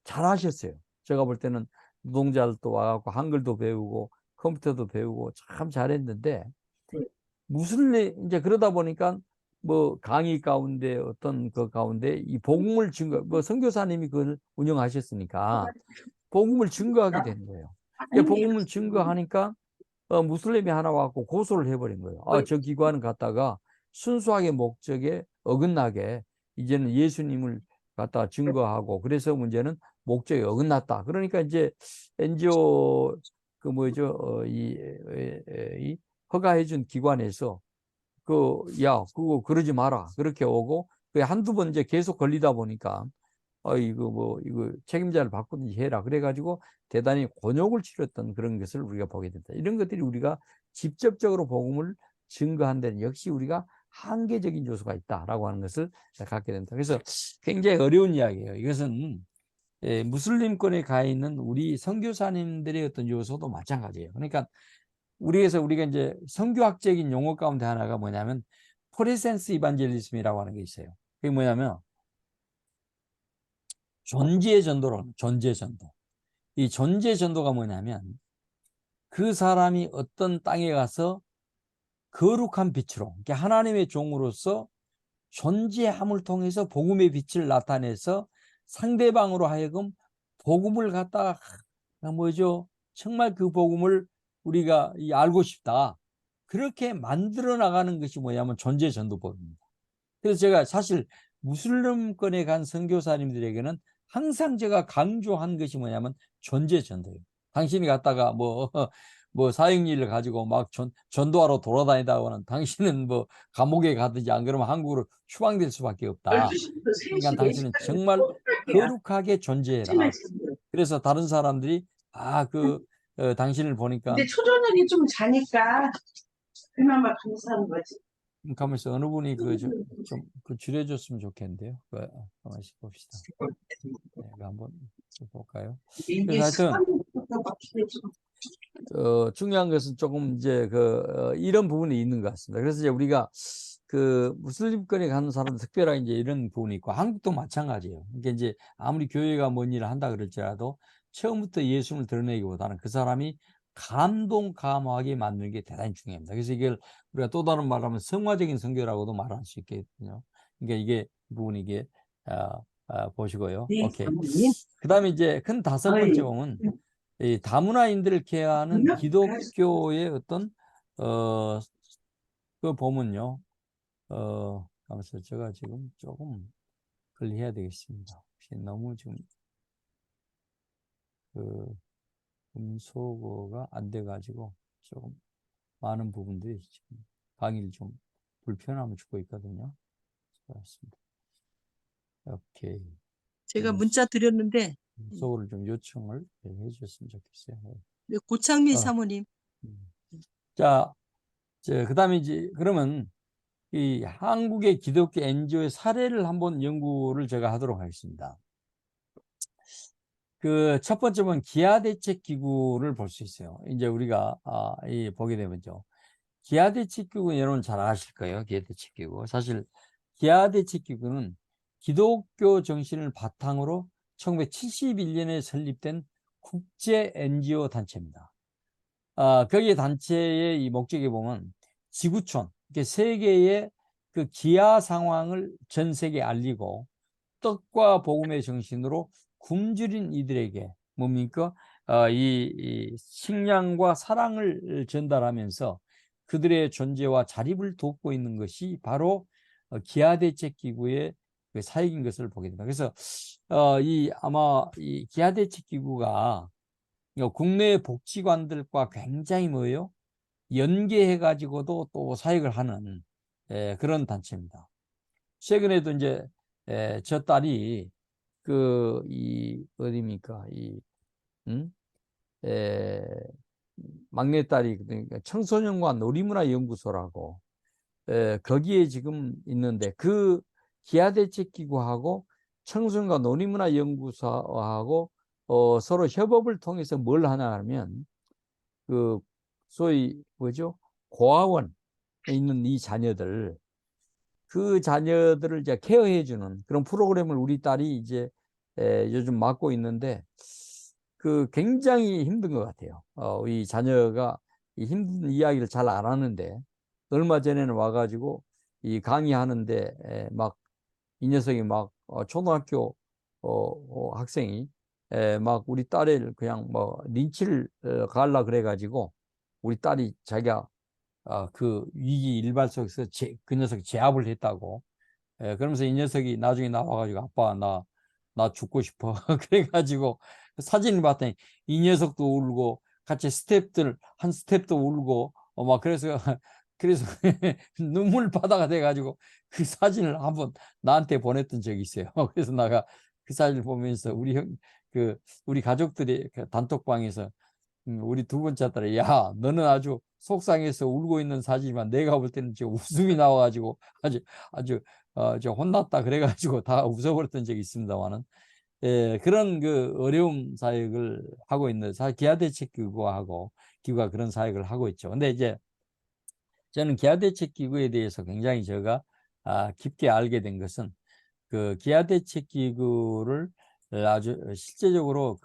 잘하셨어요. 제가 볼 때는 노동자들도 와갖고 한글도 배우고 컴퓨터도 배우고 참 잘했는데, 이제 그러다 보니까 뭐 강의 가운데 어떤 그 가운데 이 복음을 뭐 선교사님이 그걸 운영하셨으니까 복음을 증거하게 되는 거예요. 복음을 증거하니까 무슬림이 하나 와갖고 고소를 해버린 거예요. 저 기관을 갖다가 순수하게 목적에 어긋나게 이제는 예수님을 갖다가 증거하고, 그래서 문제는 목적에 어긋났다. 그러니까 이제 NGO 그 뭐죠 이 허가해준 기관에서 그거 그러지 마라 그렇게 오고, 그 한두 번 이제 계속 걸리다 보니까 이거 책임자를 바꾸든지 해라 그래가지고 대단히 곤욕을 치렀던 그런 것을 우리가 보게 된다. 이런 것들이 우리가 직접적으로 복음을 증거한 데는 역시 우리가 한계적인 요소가 있다라고 하는 것을 갖게 된다. 그래서 굉장히 어려운 이야기예요. 이것은 무슬림권에 가 있는 우리 선교사님들의 어떤 요소도 마찬가지예요. 그러니까 우리가 이제 선교학적인 용어 가운데 하나가 뭐냐면 프레센스 이반젤리즘이라고 하는 게 있어요. 그게 뭐냐면 존재 전도로, 존재 전도. 이 존재 전도가 뭐냐면 그 사람이 어떤 땅에 가서 거룩한 빛으로, 그러니까 하나님의 종으로서 존재함을 통해서 복음의 빛을 나타내서 상대방으로 하여금 복음을 갖다가 뭐죠? 정말 그 복음을 우리가 알고 싶다. 그렇게 만들어 나가는 것이 뭐냐면 존재 전도법입니다. 그래서 제가 사실 무슬림권에 간 선교사님들에게는 항상 제가 강조한 것이 뭐냐면 존재 전도예요. 당신이 갔다가 뭐 사형리를 가지고 막 전도하러 돌아다니다가는 당신은 뭐 감옥에 가든지 안 그러면 한국으로 추방될 수밖에 없다. 12시부터 그러니까 3시, 당신은 4시까지 정말 꼭할게야. 거룩하게 존재해라. 그래서 다른 사람들이 당신을 보니까 근데 초저녁에 좀 자니까 그나마 감사한 거지. 가면서 어느 분이 그 줄여줬으면 좋겠는데요. 가만히 봅시다. 네, 한번 볼까요? 이게 그래서 하여튼 수학부터 막히네 좀. 중요한 것은 조금 이제 이런 부분이 있는 것 같습니다. 그래서 이제 우리가 그 무슬림권에 가는 사람은 특별하게 이제 이런 부분이 있고 한국도 마찬가지예요. 그러니까 이제 아무리 교회가 뭔 일을 한다 그럴지라도 처음부터 예수를 드러내기보다는 그 사람이 감동감하게 만드는 게 대단히 중요합니다. 그래서 이걸 우리가 또 다른 말로 하면 성화적인 선교라고도 말할 수 있겠거든요. 그러니까 이게 부분이 이게 보시고요. 네, 오케이. 사모님. 그다음에 이제 큰 다섯 번째 어이, 보면 이 다문화인들을 케어하는 그러면 기독교의 어떤 그 보면요. 가면서 제가 지금 조금 관리해야 되겠습니다. 혹시 너무 지금 그 음소거가 안 돼가지고 조금 많은 부분들이 지금 강의를 좀 불편함을 주고 있거든요. 그렇습니다. 오케이. 제가 문자 드렸는데 음소거를 좀 요청을 해주셨으면 좋겠어요. 네, 고창민 어, 사모님. 자, 그다음에 이제 그러면 이 한국의 기독교 NGO의 사례를 한번 연구를 제가 하도록 하겠습니다. 그 첫 번째는 기아대책기구를 볼 수 있어요. 이제 우리가 보게 되면요. 기아대책기구 여러분 잘 아실 거예요. 기아대책기구. 사실 기아대책기구는 기독교 정신을 바탕으로 1971년에 설립된 국제 NGO 단체입니다. 거기에 단체의 이 목적에 보면 지구촌, 세계의 그 기아 상황을 전 세계에 알리고 떡과 복음의 정신으로 굶주린 이들에게 뭡니까? 이 식량과 사랑을 전달하면서 그들의 존재와 자립을 돕고 있는 것이 바로 기아대책기구의 그 사역인 것을 보게 됩니다. 그래서 아마 이 기아대책기구가 국내 복지관들과 굉장히 뭐예요? 연계해 가지고도 또 사역을 하는 그런 단체입니다. 최근에도 이제 저 딸이 어디입니까? 에, 막내딸이 그러니까 청소년과 놀이문화 연구소라고 거기에 지금 있는데 그 기아대책기구하고 청소년과 놀이문화 연구소하고 서로 협업을 통해서 뭘 하나 하면 그 소위 뭐죠? 고아원에 있는 이 자녀들 그 자녀들을 이제 케어해주는 그런 프로그램을 우리 딸이 이제 요즘 맡고 있는데 그 굉장히 힘든 것 같아요. 이 자녀가 이 힘든 이야기를 잘 안 하는데 얼마 전에는 와가지고 이 강의하는데 막 이 녀석이 막 초등학교 학생이 막 우리 딸을 그냥 뭐 린치를 가려 그래가지고 우리 딸이 자기가 그 위기 일발 속에서 그 녀석이 제압을 했다고. 그러면서 이 녀석이 나중에 나와가지고 아빠 나 죽고 싶어. 그래가지고 사진을 봤더니 이 녀석도 울고 같이 한 스텝도 울고 막 그래서 눈물바다가 돼가지고 그 사진을 한번 나한테 보냈던 적이 있어요. 그래서 내가 그 사진을 보면서 우리 가족들이 그 단톡방에서 우리 두 번째 딸이 야 너는 아주 속상해서 울고 있는 사진이지만 내가 볼 때는 지금 웃음이 나와가지고 아주 저 혼났다 그래가지고 다 웃어버렸던 적이 있습니다만은 그런 그 어려움 사역을 하고 있는 기구가 그런 사역을 하고 있죠. 근데 이제 저는 기아대책기구에 대해서 굉장히 제가 깊게 알게 된 것은 그 기아대책기구를 아주 실제적으로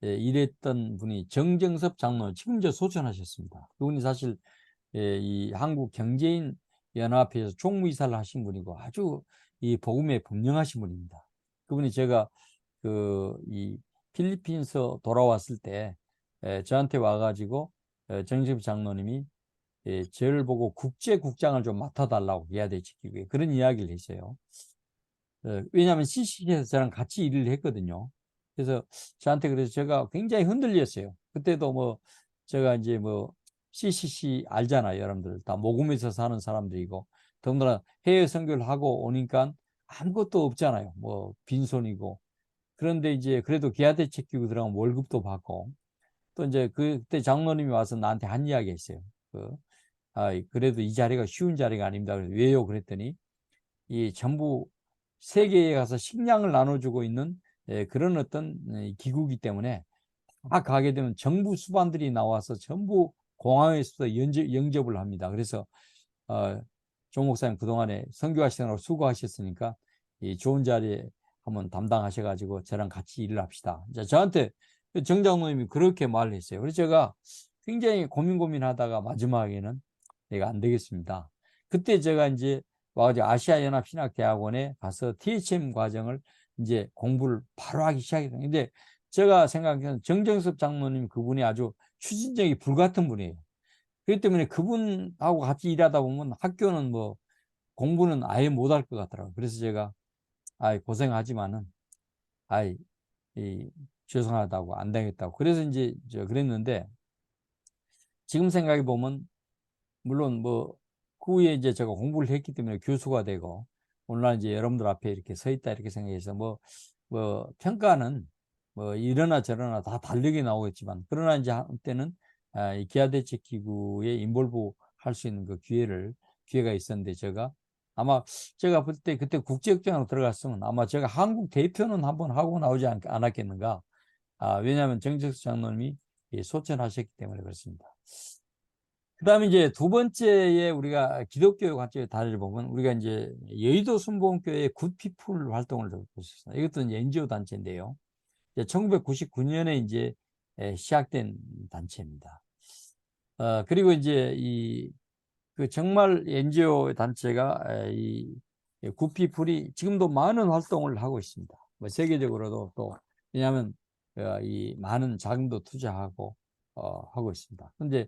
일했던 분이 정정섭 장로, 지금 저 소천하셨습니다. 그분이 사실 이 한국경제인연합회에서 총무이사를 하신 분이고 아주 이 복음에 분명하신 분입니다. 그분이 제가 이 필리핀에서 돌아왔을 때 저한테 와가지고 정정섭 장로님이 저를 보고 국제국장을 좀 맡아달라고 기아대책기구에 그런 이야기를 했어요. 왜냐하면 CC에서 저랑 같이 일을 했거든요. 그래서 저한테 그래서 제가 굉장히 흔들렸어요. 그때도 뭐 제가 이제 뭐 CCC 알잖아요. 여러분들 다 모금에서 사는 사람들이고 더군다나 해외 선교를 하고 오니까 아무것도 없잖아요. 뭐 빈손이고. 그런데 이제 그래도 기아대책기구 들어가면 월급도 받고 또 이제 그때 장로님이 와서 나한테 한 이야기 했어요. 그래도 이 자리가 쉬운 자리가 아닙니다. 그래서 왜요? 그랬더니 이 전부 세계에 가서 식량을 나눠주고 있는 그런 어떤 기구이기 때문에 다 가게 되면 정부 수반들이 나와서 전부 공항에서 영접을 합니다. 그래서 조 목사님 그동안에 선교하시느라고 수고하셨으니까 이 좋은 자리에 한번 담당하셔가지고 저랑 같이 일을 합시다. 이제 저한테 정 장로님이 그렇게 말을 했어요. 그래서 제가 굉장히 고민하다가 마지막에는 내가 안 되겠습니다. 그때 제가 이제 와가지고 아시아연합신학대학원에 가서 THM 과정을 이제 공부를 바로 하기 시작했어요. 근데 제가 생각하기에는 정정섭 장로님 그분이 아주 추진력이 불같은 분이에요. 그렇기 때문에 그분하고 같이 일하다 보면 학교는 뭐 공부는 아예 못할 것 같더라고요. 그래서 제가 고생하지만은 아이 죄송하다고 안 되겠다고 그래서 이제 그랬는데 지금 생각해 보면 물론 뭐 그 후에 이제 제가 공부를 했기 때문에 교수가 되고 오늘날 이제 여러분들 앞에 이렇게 서 있다 이렇게 생각해서 뭐 평가는 뭐 이러나 저러나 다 다르게 나오겠지만 그러나 이제 한때는 이 기아대책기구에 인볼브 할 수 있는 그 기회가 있었는데 아마 제가 볼 때 그때 국제역장으로 들어갔으면 아마 제가 한국 대표는 한번 하고 나오지 않았겠는가. 왜냐하면 정재수 장로님이 소천하셨기 때문에 그렇습니다. 그 다음에 이제 두 번째에 우리가 기독교 관점의 다리를 보면 우리가 이제 여의도 순복음교회 굿피플 활동을 볼 수 있습니다. 이것도 이제 NGO 단체인데요. 1999년에 이제 시작된 단체입니다. 그리고 이제 정말 NGO 단체가 이 굿피플이 지금도 많은 활동을 하고 있습니다. 뭐 세계적으로도 또 왜냐하면 이 많은 자금도 투자하고 하고 있습니다. 그런데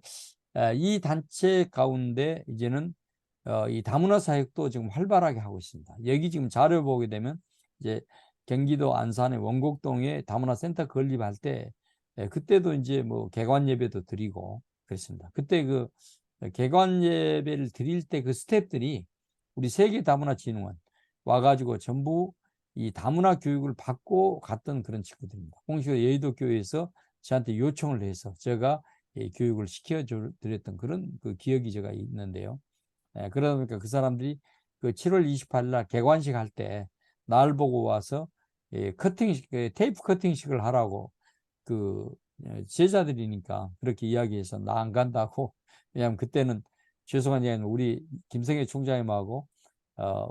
이 단체 가운데 이제는 이 다문화 사역도 지금 활발하게 하고 있습니다. 여기 지금 자료 보게 되면 이제 경기도 안산의 원곡동에 다문화 센터 건립할 때 그때도 이제 뭐 개관 예배도 드리고 그랬습니다. 그때 개관 예배를 드릴 때 그 스태프들이 우리 세계 다문화 진흥원 와가지고 전부 이 다문화 교육을 받고 갔던 그런 친구들입니다. 공식으로 여의도 교회에서 저한테 요청을 해서 제가 교육을 시켜드렸던 그런 그 기억이 제가 있는데요. 그러다 보니까 그 사람들이 그 7월 28일 날 개관식 할 때 날 보고 와서 테이프 커팅식을 하라고 제자들이니까 그렇게 이야기해서 나 안 간다고. 왜냐하면 그때는 죄송한 얘기는 우리 김성애 총장님하고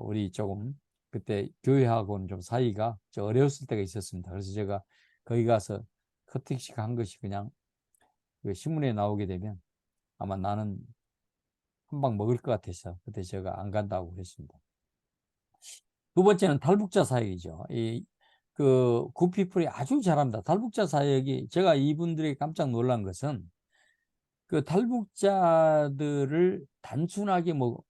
우리 조금 그때 교회하고는 좀 사이가 좀 어려웠을 때가 있었습니다. 그래서 제가 거기 가서 커팅식 한 것이 그냥 신문에 나오게 되면 아마 나는 한 방 먹을 것 같아서 그때 제가 안 간다고 그랬습니다. 두 번째는 탈북자 사역이죠. 굿피플이 아주 잘합니다. 탈북자 사역이 제가 이분들이 깜짝 놀란 것은 그 탈북자들을 단순하게 뭐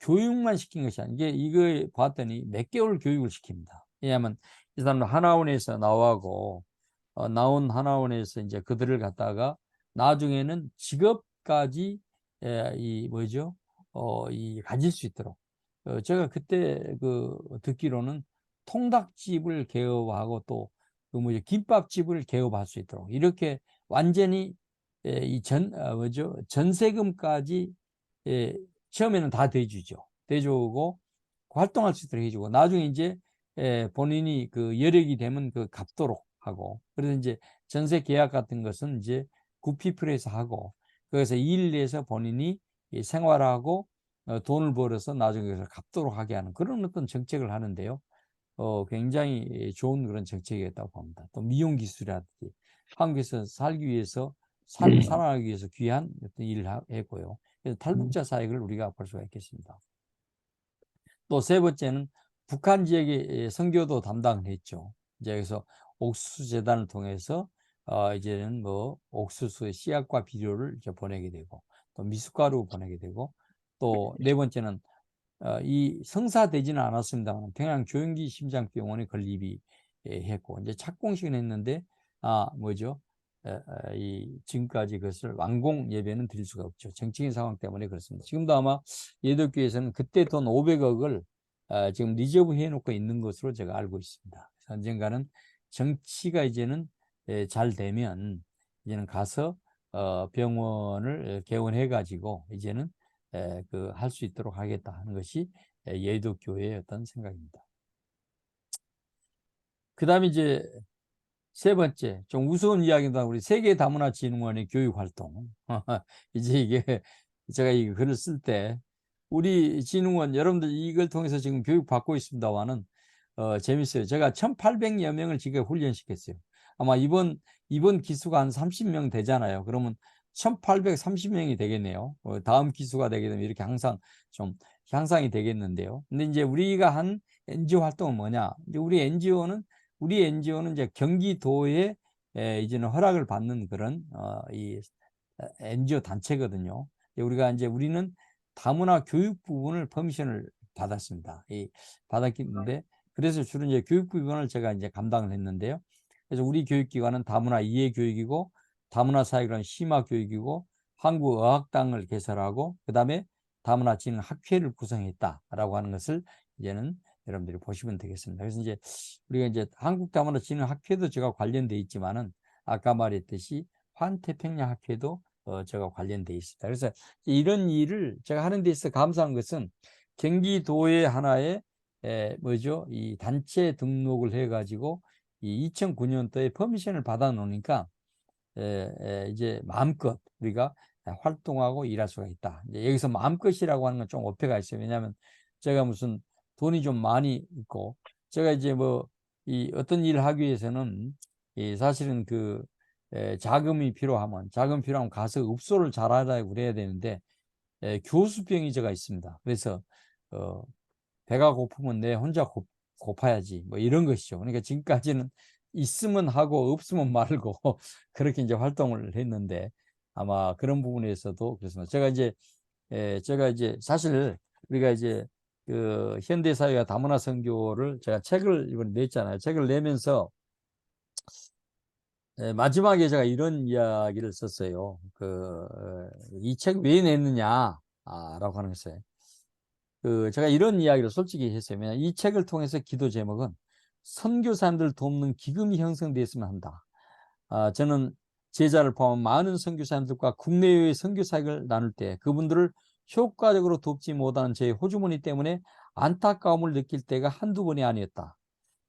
교육만 시킨 것이 아니고 이걸 봤더니 몇 개월 교육을 시킵니다. 왜냐하면 이 사람은 하나원에서 나온 하나원에서 이제 그들을 갖다가 나중에는 직업까지 가질 수 있도록 제가 그때 듣기로는 통닭집을 개업하고 또 김밥집을 개업할 수 있도록 이렇게 완전히 전세금까지 처음에는 다 대주고 활동할 수 있도록 해주고 나중에 이제 본인이 그 여력이 되면 그 갚도록 하고, 그래서 이제 전세 계약 같은 것은 이제 구피플에서 하고, 그래서 일을 해서 본인이 생활하고 돈을 벌어서 나중에 그래서 갚도록 하게 하는 그런 어떤 정책을 하는데요. 굉장히 좋은 그런 정책이었다고 봅니다. 또 미용 기술이라든지 한국에서 살기 위해서 살아가기 위해서 귀한 어떤 일을 했고요. 그래서 탈북자 사역을 우리가 볼 수가 있겠습니다. 또 세 번째는 북한 지역의 선교도 담당을 했죠. 이제 그래서 옥수수 재단을 통해서 이제는 뭐 옥수수의 씨앗과 비료를 이제 보내게 되고, 또 미숫가루 보내게 되고, 또 네 번째는 이 성사되지는 않았습니다만 평양 조영기 심장병원에 건립이 했고, 이제 착공식은 했는데 뭐죠? 이 지금까지 그것을 완공 예배는 드릴 수가 없죠. 정치적인 상황 때문에 그렇습니다. 지금도 아마 예독교에서는 그때 돈 500억을 지금 리저브 해놓고 있는 것으로 제가 알고 있습니다. 언젠가는 정치가 이제는 잘 되면 이제는 가서 병원을 개원해 가지고 이제는 그 할 수 있도록 하겠다 하는 것이 예독교회의 어떤 생각입니다. 그 다음에 이제 세 번째, 좀 우스운 이야기입니다. 우리 세계다문화진흥원의 교육활동. 이제 이게 제가 이 글을 쓸 때 우리 진흥원 여러분들 이걸 통해서 지금 교육받고 있습니다만은 재밌어요. 제가 1,800여 명을 지금 훈련시켰어요. 아마 이번 기수가 한 30명 되잖아요. 그러면 1,830명이 되겠네요. 다음 기수가 되게 되면 이렇게 항상 좀 향상이 되겠는데요. 근데 이제 우리가 한 NGO 활동은 뭐냐? 이제 우리 NGO는 이제 경기도에 이제는 허락을 받는 그런 이 NGO 단체거든요. 우리는 다문화 교육 부분을 퍼미션을 받았습니다. 받았는데 그래서 주로 이제 교육 부분을 제가 이제 감당을 했는데요. 그래서 우리 교육기관은 다문화 이해 교육이고, 다문화 사회관 심화 교육이고, 한국어학당을 개설하고, 그 다음에 다문화 진흥 학회를 구성했다라고 하는 것을 이제는 여러분들이 보시면 되겠습니다. 그래서 이제 우리가 이제 한국 다문화 진흥 학회도 제가 관련돼 있지만은 아까 말했듯이 환태평양 학회도 제가 관련돼 있습니다. 그래서 이런 일을 제가 하는 데 있어 감사한 것은 경기도의 하나의 뭐죠? 이 단체 등록을 해가지고 이 2009년도에 퍼미션을 받아 놓으니까 이제 마음껏 우리가 활동하고 일할 수가 있다. 이제 여기서 마음껏이라고 하는 건 좀 어폐가 있어요. 왜냐하면 제가 무슨 돈이 좀 많이 있고, 제가 이제 뭐 이 어떤 일을 하기 위해서는 사실은 그 자금이 필요하면 가서 읍소를 잘하라고 그래야 되는데 교수병이 제가 있습니다. 그래서 배가 고프면 내 혼자 고파야지 뭐 이런 것이죠. 그러니까 지금까지는 있으면 하고 없으면 말고 그렇게 이제 활동을 했는데 아마 그런 부분에서도 그렇습니다. 제가 이제 사실 우리가 이제 그 현대사회와 다문화 선교를 제가 책을 이번에 냈잖아요. 책을 내면서 마지막에 제가 이런 이야기를 썼어요. 이 책 왜 냈느냐 라고 하는 것을. 제가 이런 이야기를 솔직히 했어요. 왜냐하면 이 책을 통해서 기도 제목은 선교사님들 돕는 기금이 형성되었으면 한다. 저는 제자를 포함한 많은 선교사님들과 국내외의 선교 사역을 나눌 때 그분들을 효과적으로 돕지 못하는 제 호주머니 때문에 안타까움을 느낄 때가 한두 번이 아니었다.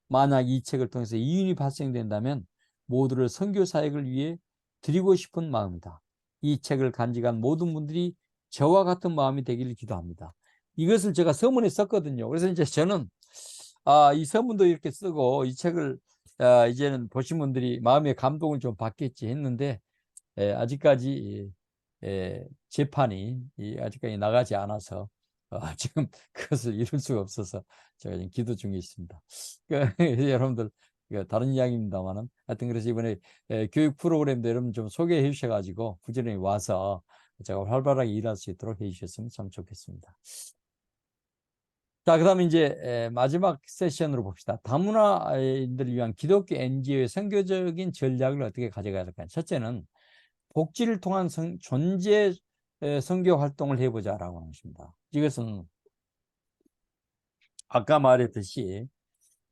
만약 이 책을 통해서 이윤이 발생된다면 모두를 선교 사역을 위해 드리고 싶은 마음이다. 이 책을 간직한 모든 분들이 저와 같은 마음이 되기를 기도합니다. 이것을 제가 서문에 썼거든요. 그래서 이제 저는 이 서문도 이렇게 쓰고 이 책을 이제는 보신 분들이 마음의 감동을 좀 받겠지 했는데 아직까지 재판이 아직까지 나가지 않아서 지금 그것을 이룰 수가 없어서 제가 지금 기도 중에 있습니다. 여러분들 다른 이야기입니다만은 하여튼 그래서 이번에 교육 프로그램도 여러분 좀 소개해 주셔가지고 부지런히 와서 제가 활발하게 일할 수 있도록 해 주셨으면 참 좋겠습니다. 자, 그 다음에 이제 마지막 세션으로 봅시다. 다문화인들을 위한 기독교 NGO의 선교적인 전략을 어떻게 가져가야 될까요? 첫째는 복지를 통한 존재 선교 활동을 해보자라고 하는 것입니다. 이것은 아까 말했듯이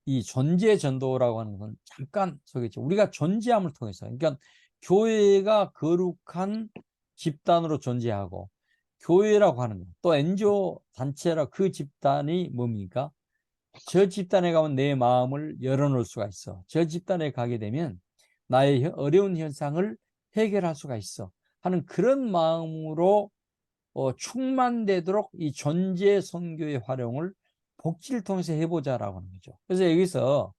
이 존재 전도라고 하는 건 잠깐 소개했죠. 우리가 존재함을 통해서, 그러니까 교회가 거룩한 집단으로 존재하고 교회라고 하는 것, 또 NGO 단체라 그 집단이 뭡니까? 저 집단에 가면 내 마음을 열어놓을 수가 있어. 저 집단에 가게 되면 나의 어려운 현상을 해결할 수가 있어 하는 그런 마음으로 충만되도록 이 존재 선교의 활용을 복지를 통해서 해보자라고 하는 거죠. 그래서 여기서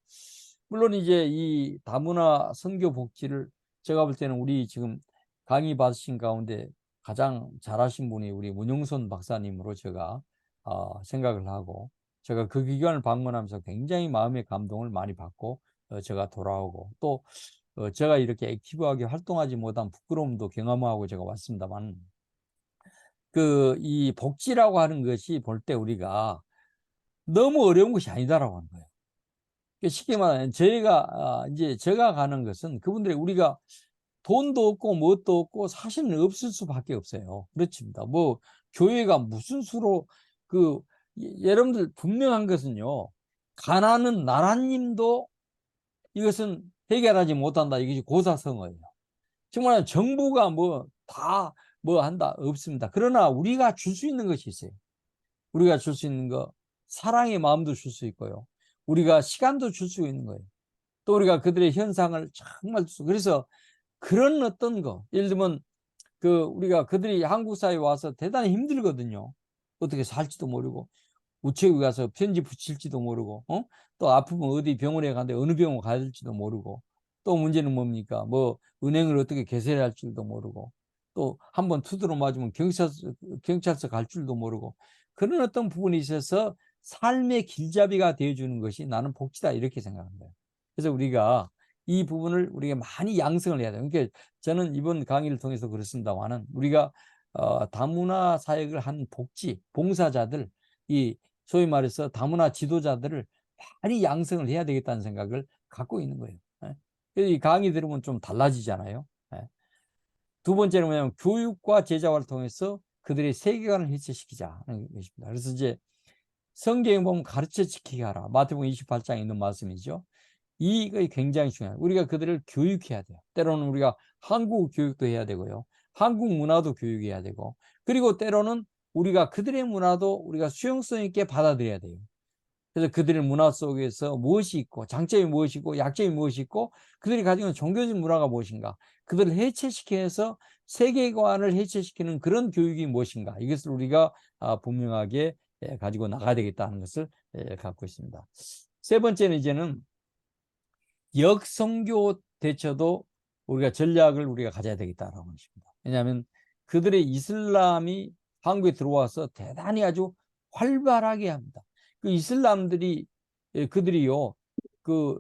물론 이제 이 다문화 선교 복지를 제가 볼 때는 우리 지금 강의 받으신 가운데 가장 잘하신 분이 우리 문용선 박사님으로 제가 생각을 하고, 제가 그 기관을 방문하면서 굉장히 마음의 감동을 많이 받고 제가 돌아오고, 또 제가 이렇게 액티브하게 활동하지 못한 부끄러움도 경험하고 제가 왔습니다만, 이 복지라고 하는 것이 볼 때 우리가 너무 어려운 것이 아니다라고 하는 거예요. 쉽게 말하면 저희가 이제 제가 가는 것은 그분들이 우리가 돈도 없고 뭣도 없고 사실은 없을 수밖에 없어요. 그렇습니다. 뭐 교회가 무슨 수로 여러분들 분명한 것은요. 가난은 나라님도 이것은 해결하지 못한다. 이것이 고사성어예요. 정말 정부가 뭐 한다 없습니다. 그러나 우리가 줄 수 있는 것이 있어요. 우리가 줄 수 있는 거, 사랑의 마음도 줄 수 있고요. 우리가 시간도 줄 수 있는 거예요. 또 우리가 그들의 현상을 정말 그래서 그런 어떤 거, 예를 들면 우리가 그들이 한국 사회에 와서 대단히 힘들거든요. 어떻게 살지도 모르고 우체국에 가서 편지 붙일지도 모르고, 또 아프면 어디 병원에 가는데 어느 병원 가야 될지도 모르고, 또 문제는 뭡니까? 뭐 은행을 어떻게 개설해야 할지도 모르고, 또 한번 두드러 맞으면 경찰서 갈 줄도 모르고, 그런 어떤 부분이 있어서 삶의 길잡이가 되어주는 것이 나는 복지다, 이렇게 생각합니다. 그래서 우리가 이 부분을 우리가 많이 양성을 해야 돼요. 그러니까 저는 이번 강의를 통해서 그렇습니다만은, 우리가 다문화 사역을 한 복지 봉사자들, 이 소위 말해서 다문화 지도자들을 많이 양성을 해야 되겠다는 생각을 갖고 있는 거예요. 이 강의 들으면 좀 달라지잖아요. 두 번째는 뭐냐면 교육과 제자화를 통해서 그들의 세계관을 해체시키자는 것입니다. 그래서 이제 성경에 보면 가르쳐 지키게 하라. 마태복음 28장에 있는 말씀이죠. 이거 굉장히 중요해요. 우리가 그들을 교육해야 돼요. 때로는 우리가 한국 교육도 해야 되고요. 한국 문화도 교육해야 되고, 그리고 때로는 우리가 그들의 문화도 우리가 수용성 있게 받아들여야 돼요. 그래서 그들의 문화 속에서 무엇이 있고, 장점이 무엇이고, 약점이 무엇이 있고, 그들이 가지고 있는 종교적 문화가 무엇인가, 그들을 해체시켜서 세계관을 해체시키는 그런 교육이 무엇인가, 이것을 우리가 분명하게 가지고 나가야 되겠다는 것을 갖고 있습니다. 세 번째는 이제는 역선교 대처도 우리가 전략을 우리가 가져야 되겠다라고 하는 것입니다. 왜냐하면 그들의 이슬람이 한국에 들어와서 대단히 아주 활발하게 합니다. 그 이슬람들이 그들이요 우리가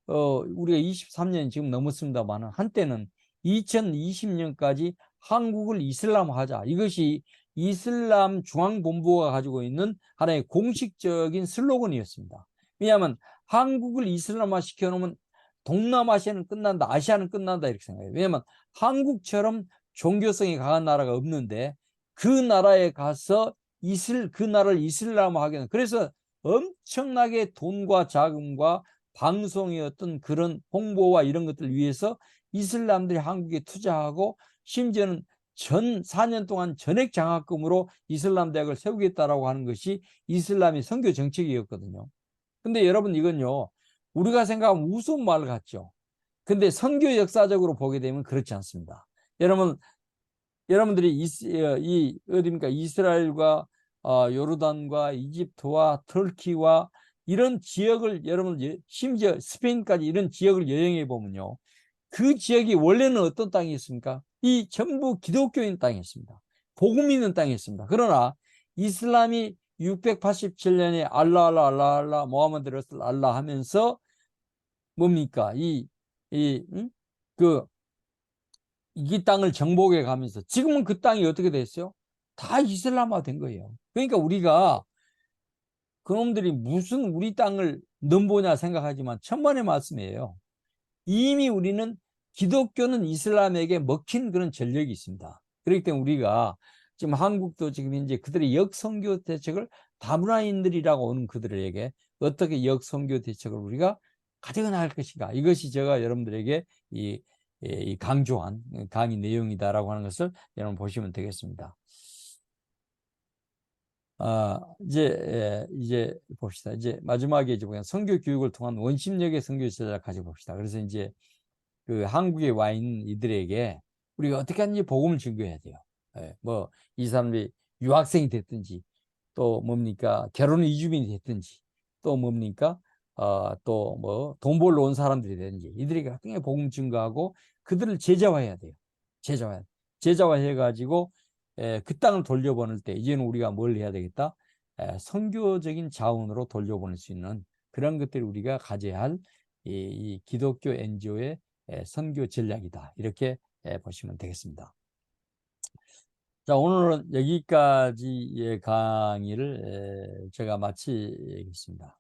23년 지금 넘었습니다만, 한때는 2020년까지 한국을 이슬람화하자, 이것이 이슬람 중앙본부가 가지고 있는 하나의 공식적인 슬로건이었습니다. 왜냐하면 한국을 이슬람화 시켜놓으면 동남아시아는 끝난다, 아시아는 끝난다, 이렇게 생각해요. 왜냐하면 한국처럼 종교성이 강한 나라가 없는데 그 나라에 가서 그 나라를 이슬람화하게 하는, 그래서 엄청나게 돈과 자금과 방송의 어떤 그런 홍보와 이런 것들을 위해서 이슬람들이 한국에 투자하고, 심지어는 4년 동안 전액 장학금으로 이슬람 대학을 세우겠다라고 하는 것이 이슬람의 선교 정책이었거든요. 근데 여러분, 이건요 우리가 생각하면 우스운 말 같죠. 근데 선교 역사적으로 보게 되면 그렇지 않습니다. 여러분들이 어디입니까? 이스라엘과 요르단과 이집트와 터키와 이런 지역을, 여러분 심지어 스페인까지 이런 지역을 여행해 보면요, 그 지역이 원래는 어떤 땅이었습니까? 이 전부 기독교인 땅이었습니다. 복음 있는 땅이었습니다. 그러나 이슬람이 687년에 알라 모하메드 러슬 알라 하면서 뭡니까? 이 땅을 정복해 가면서 지금은 그 땅이 어떻게 됐어요? 다 이슬람화 된 거예요. 그러니까 우리가 그놈들이 무슨 우리 땅을 넘보냐 생각하지만 천만의 말씀이에요. 이미 우리는 기독교는 이슬람에게 먹힌 그런 전력이 있습니다. 그렇기 때문에 우리가 지금 한국도 지금 이제 그들의 역선교 대책을, 다문화인들이라고 오는 그들에게 어떻게 역선교 대책을 우리가 가져가 나갈 것인가, 이것이 제가 여러분들에게 이 강조한 강의 내용이다라고 하는 것을 여러분 보시면 되겠습니다. 이제 봅시다. 이제 마지막에 이제 그냥 선교 교육을 통한 원심력의 선교 제자를 가지고 봅시다. 그래서 이제 그 한국에 와 있는 이들에게 우리가 어떻게 하는지 복음을 증거해야 돼요. 뭐 이 사람들이 유학생이 됐든지 또 뭡니까 결혼 이주민이 됐든지 또 뭡니까 또 뭐 돈 벌러 온 사람들이 되든지 이들에게 어떻게 복음 증거하고 그들을 제자화해야 돼요. 제자화해 가지고 그 땅을 돌려보낼 때 이제는 우리가 뭘 해야 되겠다? 선교적인 자원으로 돌려보낼 수 있는 그런 것들이 우리가 가져야 할 이 기독교 NGO의 선교 전략이다. 이렇게 보시면 되겠습니다. 자, 오늘은 여기까지의 강의를 제가 마치겠습니다.